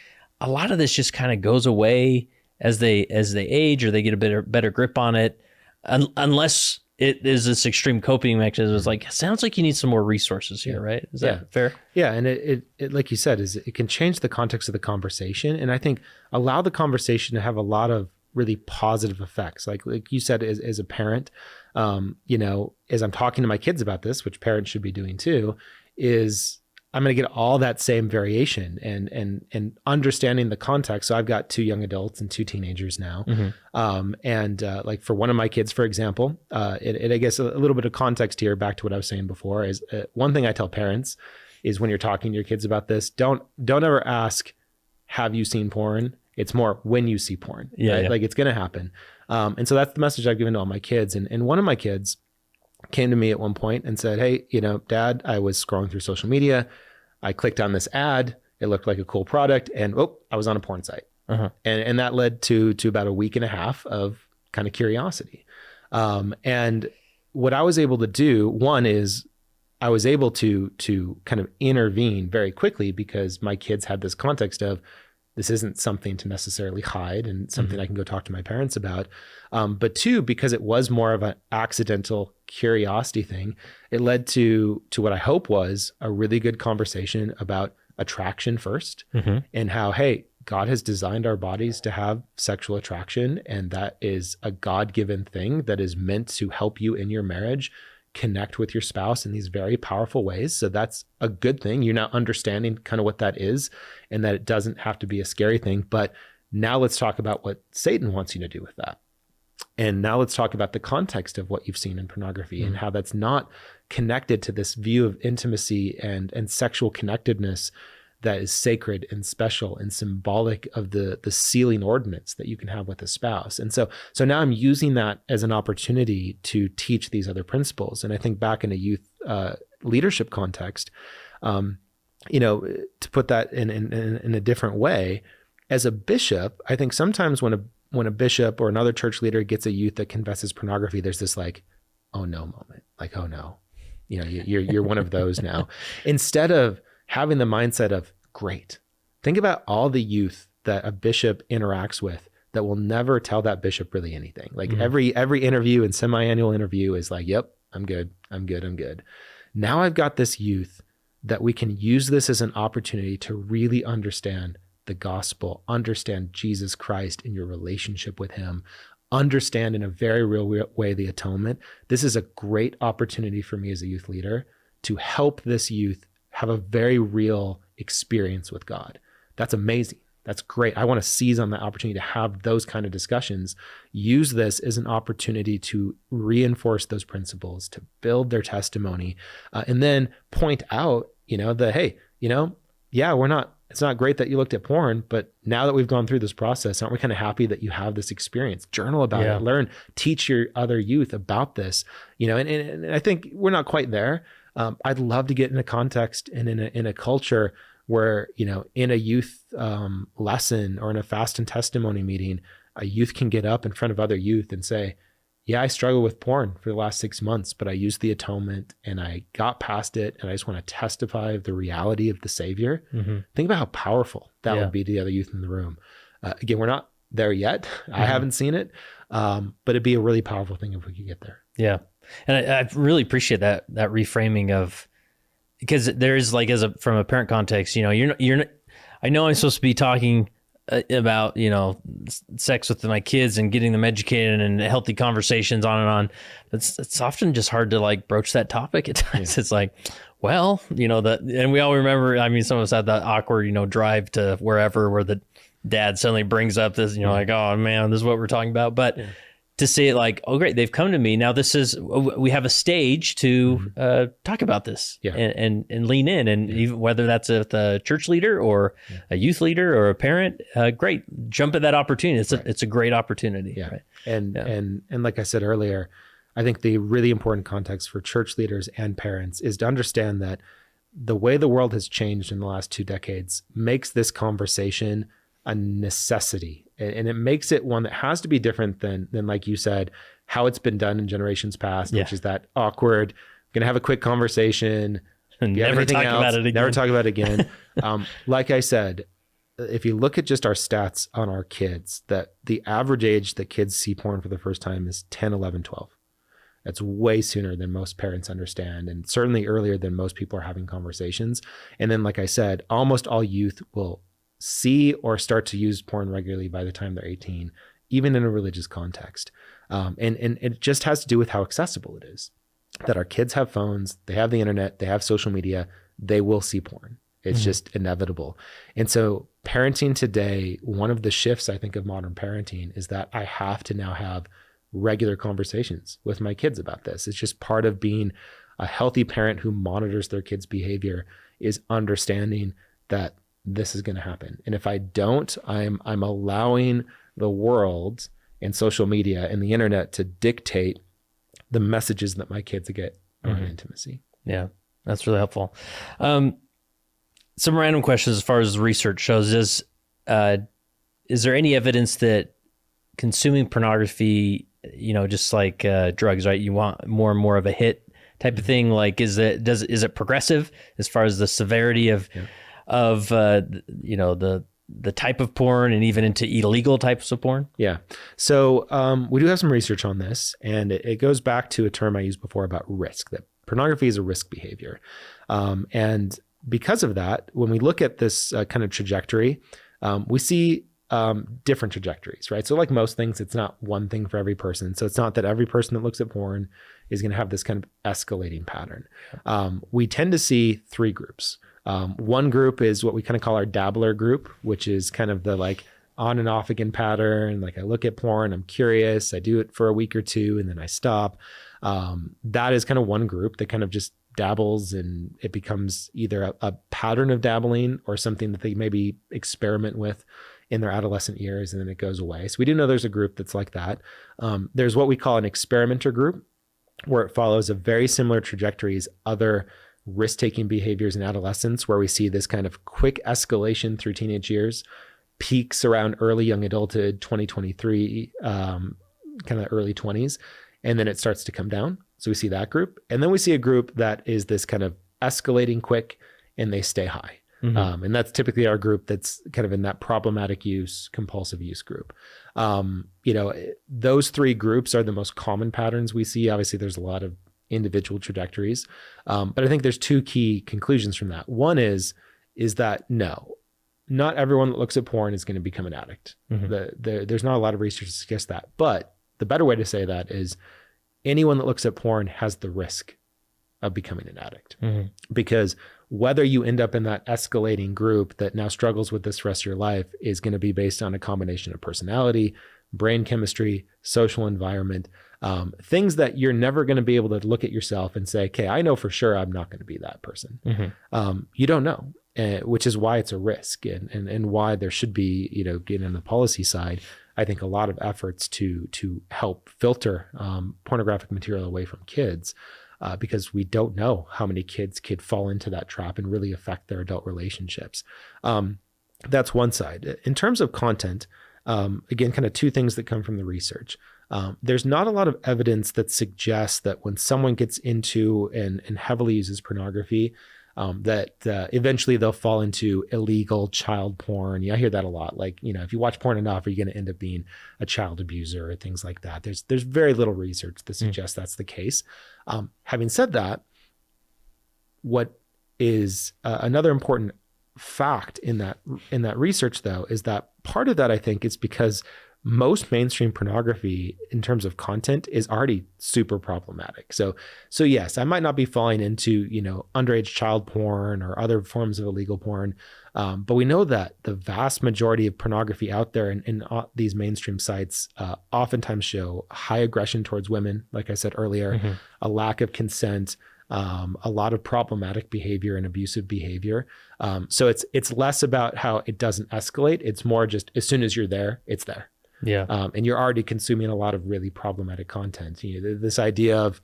a lot of this just kind of goes away as they age, or they get a better grip on it, unless it is this extreme coping mechanism. It's like, sounds like you need some more resources here, right? Is that fair? Yeah. And it like you said, it can change the context of the conversation. And I think allow the conversation to have a lot of really positive effects. Like you said, as a parent, as I'm talking to my kids about this, which parents should be doing too, is I'm going to get all that same variation and understanding the context. So I've got 2 young adults and 2 teenagers now. Like for one of my kids, for example, I guess a little bit of context here, back to what I was saying before, is one thing I tell parents is when you're talking to your kids about this, don't ever ask, have you seen porn? It's more when you see porn, right? Like it's going to happen. And so that's the message I've given to all my kids. And one of my kids came to me at one point and said, hey, Dad, I was scrolling through social media. I clicked on this ad. It looked like a cool product. And I was on a porn site. And that led to about a week and a half of kind of curiosity. And what I was able to do, one is I was able to kind of intervene very quickly, because my kids had this context of, this isn't something to necessarily hide and something I can go talk to my parents about. But 2, because it was more of an accidental curiosity thing, it led to what I hope was a really good conversation about attraction first, and how, hey, God has designed our bodies to have sexual attraction, and that is a God-given thing that is meant to help you in your marriage connect with your spouse in these very powerful ways. So that's a good thing. You're now understanding kind of what that is, and that it doesn't have to be a scary thing. But now let's talk about what Satan wants you to do with that. And now let's talk about the context of what you've seen in pornography, and how that's not connected to this view of intimacy and sexual connectedness that is sacred and special and symbolic of the sealing ordinance that you can have with a spouse. And so now I'm using that as an opportunity to teach these other principles. And I think back in a youth leadership context, to put that in a different way, as a bishop, I think sometimes when a bishop or another church leader gets a youth that confesses pornography, there's this like, oh no moment, like, oh no, you're one of those now. Instead of having the mindset of, great, think about all the youth that a bishop interacts with that will never tell that bishop really anything. Like every interview and semi-annual interview is like, yep, I'm good. Now I've got this youth that we can use this as an opportunity to really understand the gospel, understand Jesus Christ in your relationship with him, understand in a very real way the atonement. This is a great opportunity for me as a youth leader to help this youth have a very real experience with God. That's amazing. That's great. I want to seize on that opportunity to have those kind of discussions, use this as an opportunity to reinforce those principles, to build their testimony, and then point out, that, hey, it's not great that you looked at porn, but now that we've gone through this process, aren't we kind of happy that you have this experience? Journal about it, learn, teach your other youth about this, and I think we're not quite there. I'd love to get in a context and in a culture where, in a youth lesson or in a fast and testimony meeting, a youth can get up in front of other youth and say, yeah, I struggled with porn for the last 6 months, but I used the atonement and I got past it. And I just want to testify of the reality of the Savior. Think about how powerful that would be to the other youth in the room. Again, we're not there yet. I haven't seen it, but it'd be a really powerful thing if we could get there. Yeah. And I really appreciate that reframing of, because there is like, from a parent context, you know, you're not, I know I'm supposed to be talking about, you know, sex with my kids and getting them educated and healthy conversations on and on. It's often just hard to like broach that topic at times. Yeah. It's like, well, you know, and we all remember, I mean, some of us had that awkward, you know, drive to wherever where the dad suddenly brings up this, you know, like, oh man, this is what we're talking about. But to say it like, oh great, they've come to me. Now we have a stage to talk about this and lean in. And even whether that's a church leader or a youth leader or a parent, great, jump at that opportunity. It's a great opportunity. Yeah. Right? And like I said earlier, I think the really important context for church leaders and parents is to understand that the way the world has changed in the last 2 decades makes this conversation a necessity. And it makes it one that has to be different than like you said, how it's been done in generations past, which is that awkward, going to have a quick conversation, and never talk about it again. Never talk about it again. Like I said, if you look at just our stats on our kids, that the average age that kids see porn for the first time is 10, 11, 12. That's way sooner than most parents understand, and certainly earlier than most people are having conversations. And then, like I said, almost all youth will see or start to use porn regularly by the time they're 18, even in a religious context. And it just has to do with how accessible it is, that our kids have phones, they have the internet, they have social media, they will see porn. It's just inevitable. And so parenting today, one of the shifts I think of modern parenting is that I have to now have regular conversations with my kids about this. It's just part of being a healthy parent who monitors their kids' behavior, is understanding that this is going to happen. And if I don't, I'm allowing the world and social media and the internet to dictate the messages that my kids get around intimacy. Yeah, that's really helpful. Some random questions as far as research shows is there any evidence that consuming pornography, you know, just like drugs, right? You want more and more of a hit type of thing. Like, is it progressive as far as the severity of you know, the type of porn and even into illegal types of porn? Yeah. So we do have some research on this, and it goes back to a term I used before about risk, that pornography is a risk behavior. And because of that, when we look at this kind of trajectory, we see different trajectories, right? So like most things, it's not one thing for every person. So it's not that every person that looks at porn is going to have this kind of escalating pattern. We tend to see 3 groups. One group is what we kind of call our dabbler group, which is kind of the like on and off again pattern. Like I look at porn, I'm curious, I do it for a week or 2, and then I stop. That is kind of one group that kind of just dabbles, and it becomes either a pattern of dabbling or something that they maybe experiment with in their adolescent years, and then it goes away. So we do know there's a group that's like that. There's what we call an experimenter group, where it follows a very similar trajectory as other risk-taking behaviors in adolescence, where we see this kind of quick escalation through teenage years, peaks around early young adulthood, 2023, kind of early 20s, and then it starts to come down. So we see that group. And then we see a group that is this kind of escalating quick, and they stay high. And that's typically our group that's kind of in that problematic use, compulsive use group. You know, those 3 groups are the most common patterns we see. Obviously, there's a lot of individual trajectories. But I think there's 2 key conclusions from that. One is that no, not everyone that looks at porn is going to become an addict. There's not a lot of research to suggest that. But the better way to say that is anyone that looks at porn has the risk of becoming an addict. Because whether you end up in that escalating group that now struggles with this the rest of your life is going to be based on a combination of personality, brain chemistry, social environment, things that you're never going to be able to look at yourself and say, okay, I know for sure I'm not going to be that person. You don't know, which is why it's a risk, and why there should be, you know, getting on the policy side, I think a lot of efforts to help filter pornographic material away from kids, because we don't know how many kids could fall into that trap and really affect their adult relationships. That's one side. In terms of content, again, kind of 2 things that come from the research. There's not a lot of evidence that suggests that when someone gets into and heavily uses pornography, that eventually they'll fall into illegal child porn. I hear that a lot. Like, if you watch porn enough, are you going to end up being a child abuser or things like that? There's very little research that suggests that's the case. Having said that, what is another important fact in that research, though, is that part of that, I think, is because most mainstream pornography in terms of content is already super problematic. So yes, I might not be falling into, underage child porn or other forms of illegal porn. But we know that the vast majority of pornography out there in these mainstream sites oftentimes show high aggression towards women, like I said earlier, a lack of consent, a lot of problematic behavior and abusive behavior. So it's less about how it doesn't escalate. It's more just as soon as you're there, it's there. Yeah. And you're already consuming a lot of really problematic content. This idea of,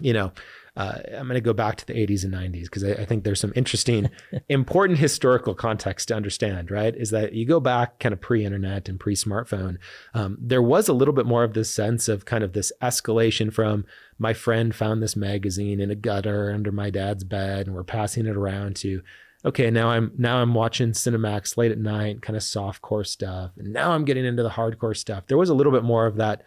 I'm going to go back to the 80s and 90s because I think there's some interesting, important historical context to understand, right? Is that you go back kind of pre-internet and pre-smartphone, there was a little bit more of this sense of kind of this escalation from my friend found this magazine in a gutter under my dad's bed and we're passing it around to, okay, now I'm watching Cinemax late at night, kind of softcore stuff. And now I'm getting into the hardcore stuff. There was a little bit more of that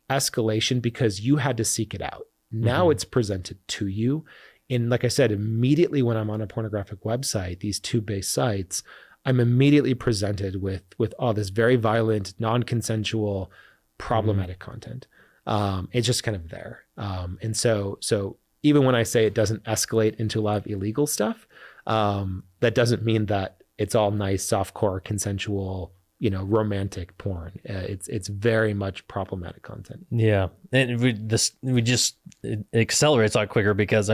escalation because you had to seek it out. Now it's presented to you. And like I said, immediately when I'm on a pornographic website, these tube-based sites, I'm immediately presented with all this very violent, non-consensual, problematic content. It's just kind of there. And so even when I say it doesn't escalate into a lot of illegal stuff, that doesn't mean that it's all nice, softcore, consensual, romantic porn. It's very much problematic content. Yeah. And it accelerates a lot quicker because,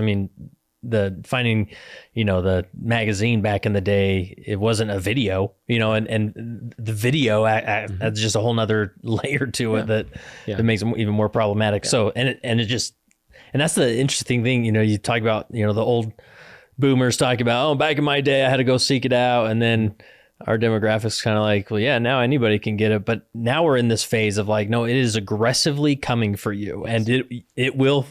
the finding, the magazine back in the day, it wasn't a video, and the video adds just a whole nother layer to it that makes it even more problematic. Yeah. So, and that's the interesting thing, you talk about, the old boomers talk about, back in my day, I had to go seek it out. And then our demographics kind of like, well, yeah, now anybody can get it. But now we're in this phase of like, no, it is aggressively coming for you and it will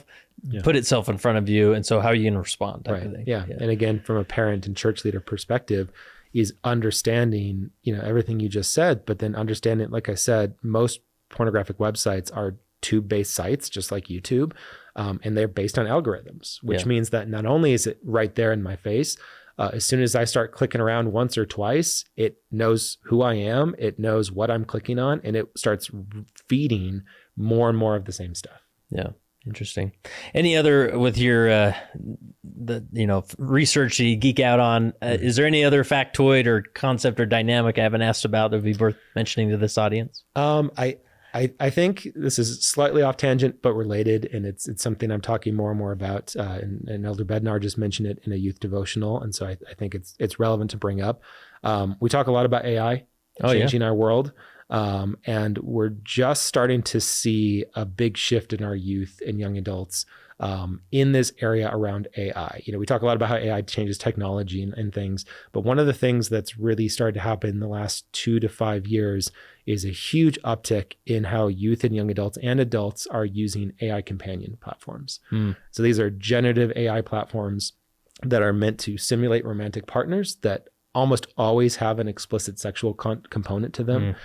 put itself in front of you. And so how are you going to respond? Right. Yeah. And again, from a parent and church leader perspective, is understanding, everything you just said, but then understanding, like I said, most pornographic websites are tube-based sites, just like YouTube. And they're based on algorithms, which means that not only is it right there in my face, as soon as I start clicking around once or twice, it knows who I am, it knows what I'm clicking on, and it starts feeding more and more of the same stuff. Yeah, interesting. Any other, with your research you geek out on, is there any other factoid or concept or dynamic I haven't asked about that would be worth mentioning to this audience? I think this is slightly off tangent, but related, and it's something I'm talking more and more about. And Elder Bednar just mentioned it in a youth devotional, and so I think it's relevant to bring up. We talk a lot about AI changing our world, and we're just starting to see a big shift in our youth and young adults in this area around AI. We talk a lot about how AI changes technology and things, but one of the things that's really started to happen in the last 2 to 5 years is a huge uptick in how youth and young adults and adults are using AI companion platforms. So these are generative AI platforms that are meant to simulate romantic partners that almost always have an explicit sexual component to them.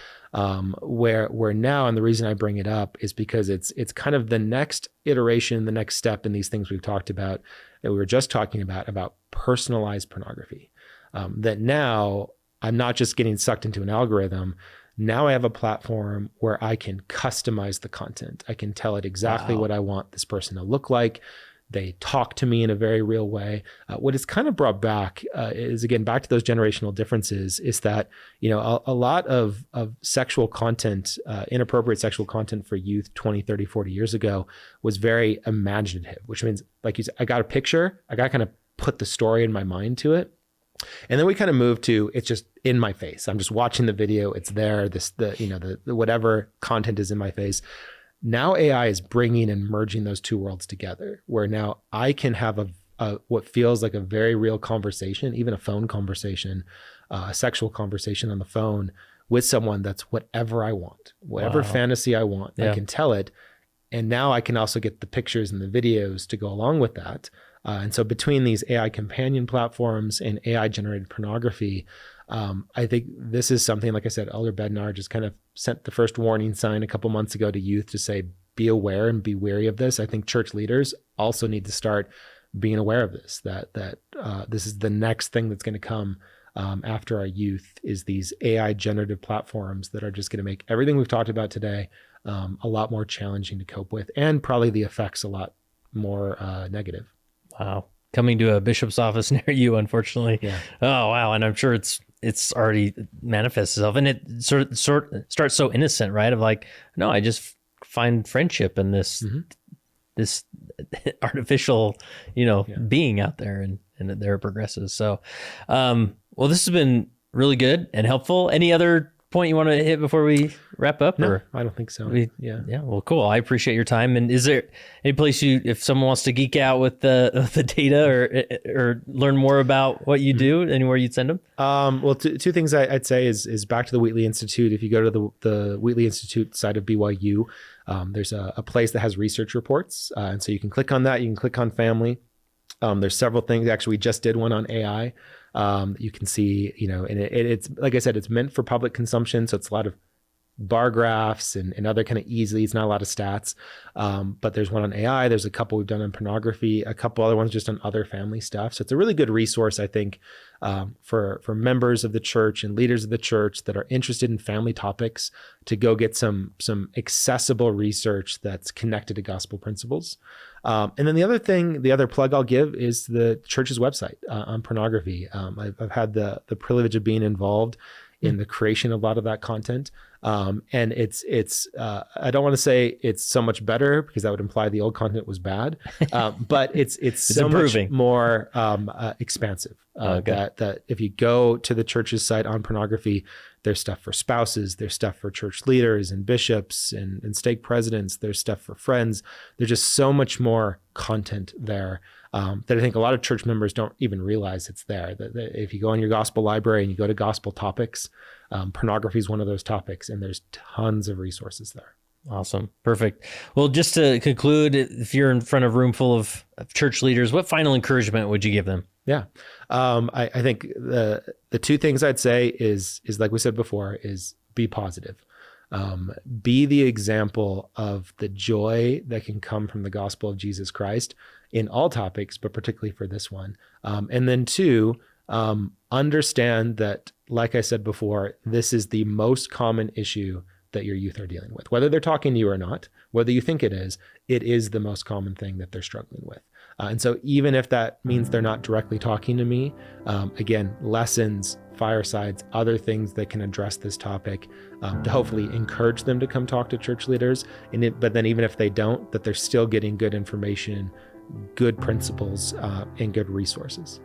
Where now, and the reason I bring it up is because it's kind of the next iteration, the next step in these things we've talked about, that we were just talking about personalized pornography. That now I'm not just getting sucked into an algorithm. Now I have a platform where I can customize the content. I can tell it exactly what I want this person to look like. They talk to me in a very real way. What it's kind of brought back is, again, back to those generational differences, is that, a lot of sexual content, inappropriate sexual content for youth 20, 30, 40 years ago was very imaginative, which means, like you said, I got a picture, I got to kind of put the story in my mind to it. And then we kind of moved to, it's just in my face. I'm just watching the video. It's there. The whatever content is in my face. Now AI is bringing and merging those two worlds together, where now I can have a what feels like a very real conversation, even a phone conversation, a sexual conversation on the phone with someone that's whatever I want, whatever fantasy I want. I can tell it. And now I can also get the pictures and the videos to go along with that. And so between these AI companion platforms and AI generated pornography, I think this is something, like I said, Elder Bednar just kind of sent the first warning sign a couple months ago to youth to say, be aware and be wary of this. I think church leaders also need to start being aware of this, that this is the next thing that's going to come after our youth, is these AI generative platforms that are just going to make everything we've talked about today a lot more challenging to cope with, and probably the effects a lot more negative. Wow. Coming to a bishop's office near you, unfortunately. Yeah. Oh, wow. And I'm sure it's already manifests itself, and it sort of starts so innocent, right? Of like, no, I just find friendship in this this artificial, being out there, and there it progresses. So, well, this has been really good and helpful. Any other point you want to hit before we wrap up? No, or I don't think so. Yeah. Well, cool. I appreciate your time. And is there any place if someone wants to geek out with the data or learn more about what you do, anywhere you'd send them? Well, two things I'd say is back to the Wheatley Institute. If you go to the Wheatley Institute site of BYU, there's a place that has research reports. And so you can click on that. You can click on family. There's several things. Actually, we just did one on AI. You can see, and it's, like I said, it's meant for public consumption. So it's a lot of bar graphs and other kind of easily, it's not a lot of stats. But there's one on AI. There's a couple we've done on pornography, a couple other ones just on other family stuff. So it's a really good resource, I think, for members of the church and leaders of the church that are interested in family topics to go get some accessible research that's connected to gospel principles. And then the other plug I'll give is the church's website on pornography. I've had the privilege of being involved in the creation of a lot of that content. And it's I don't want to say it's so much better, because that would imply the old content was bad. But it's so improving. much more expansive. That if you go to the church's site on pornography, there's stuff for spouses, there's stuff for church leaders and bishops and stake presidents, there's stuff for friends. There's just so much more content there that I think a lot of church members don't even realize it's there. That if you go in your gospel library and you go to gospel topics, pornography is one of those topics, and there's tons of resources there. Awesome. Perfect. Well, just to conclude, if you're in front of a room full of church leaders, what final encouragement would you give them? Yeah. I think the two things I'd say is like we said before, is be positive. Be the example of the joy that can come from the gospel of Jesus Christ in all topics, but particularly for this one. And then two, understand that, like I said before, this is the most common issue that your youth are dealing with. Whether they're talking to you or not, whether you think it is the most common thing that they're struggling with. And so even if that means they're not directly talking to me, again, lessons, firesides, other things that can address this topic to hopefully encourage them to come talk to church leaders. But then even if they don't, that they're still getting good information, good principles, and good resources.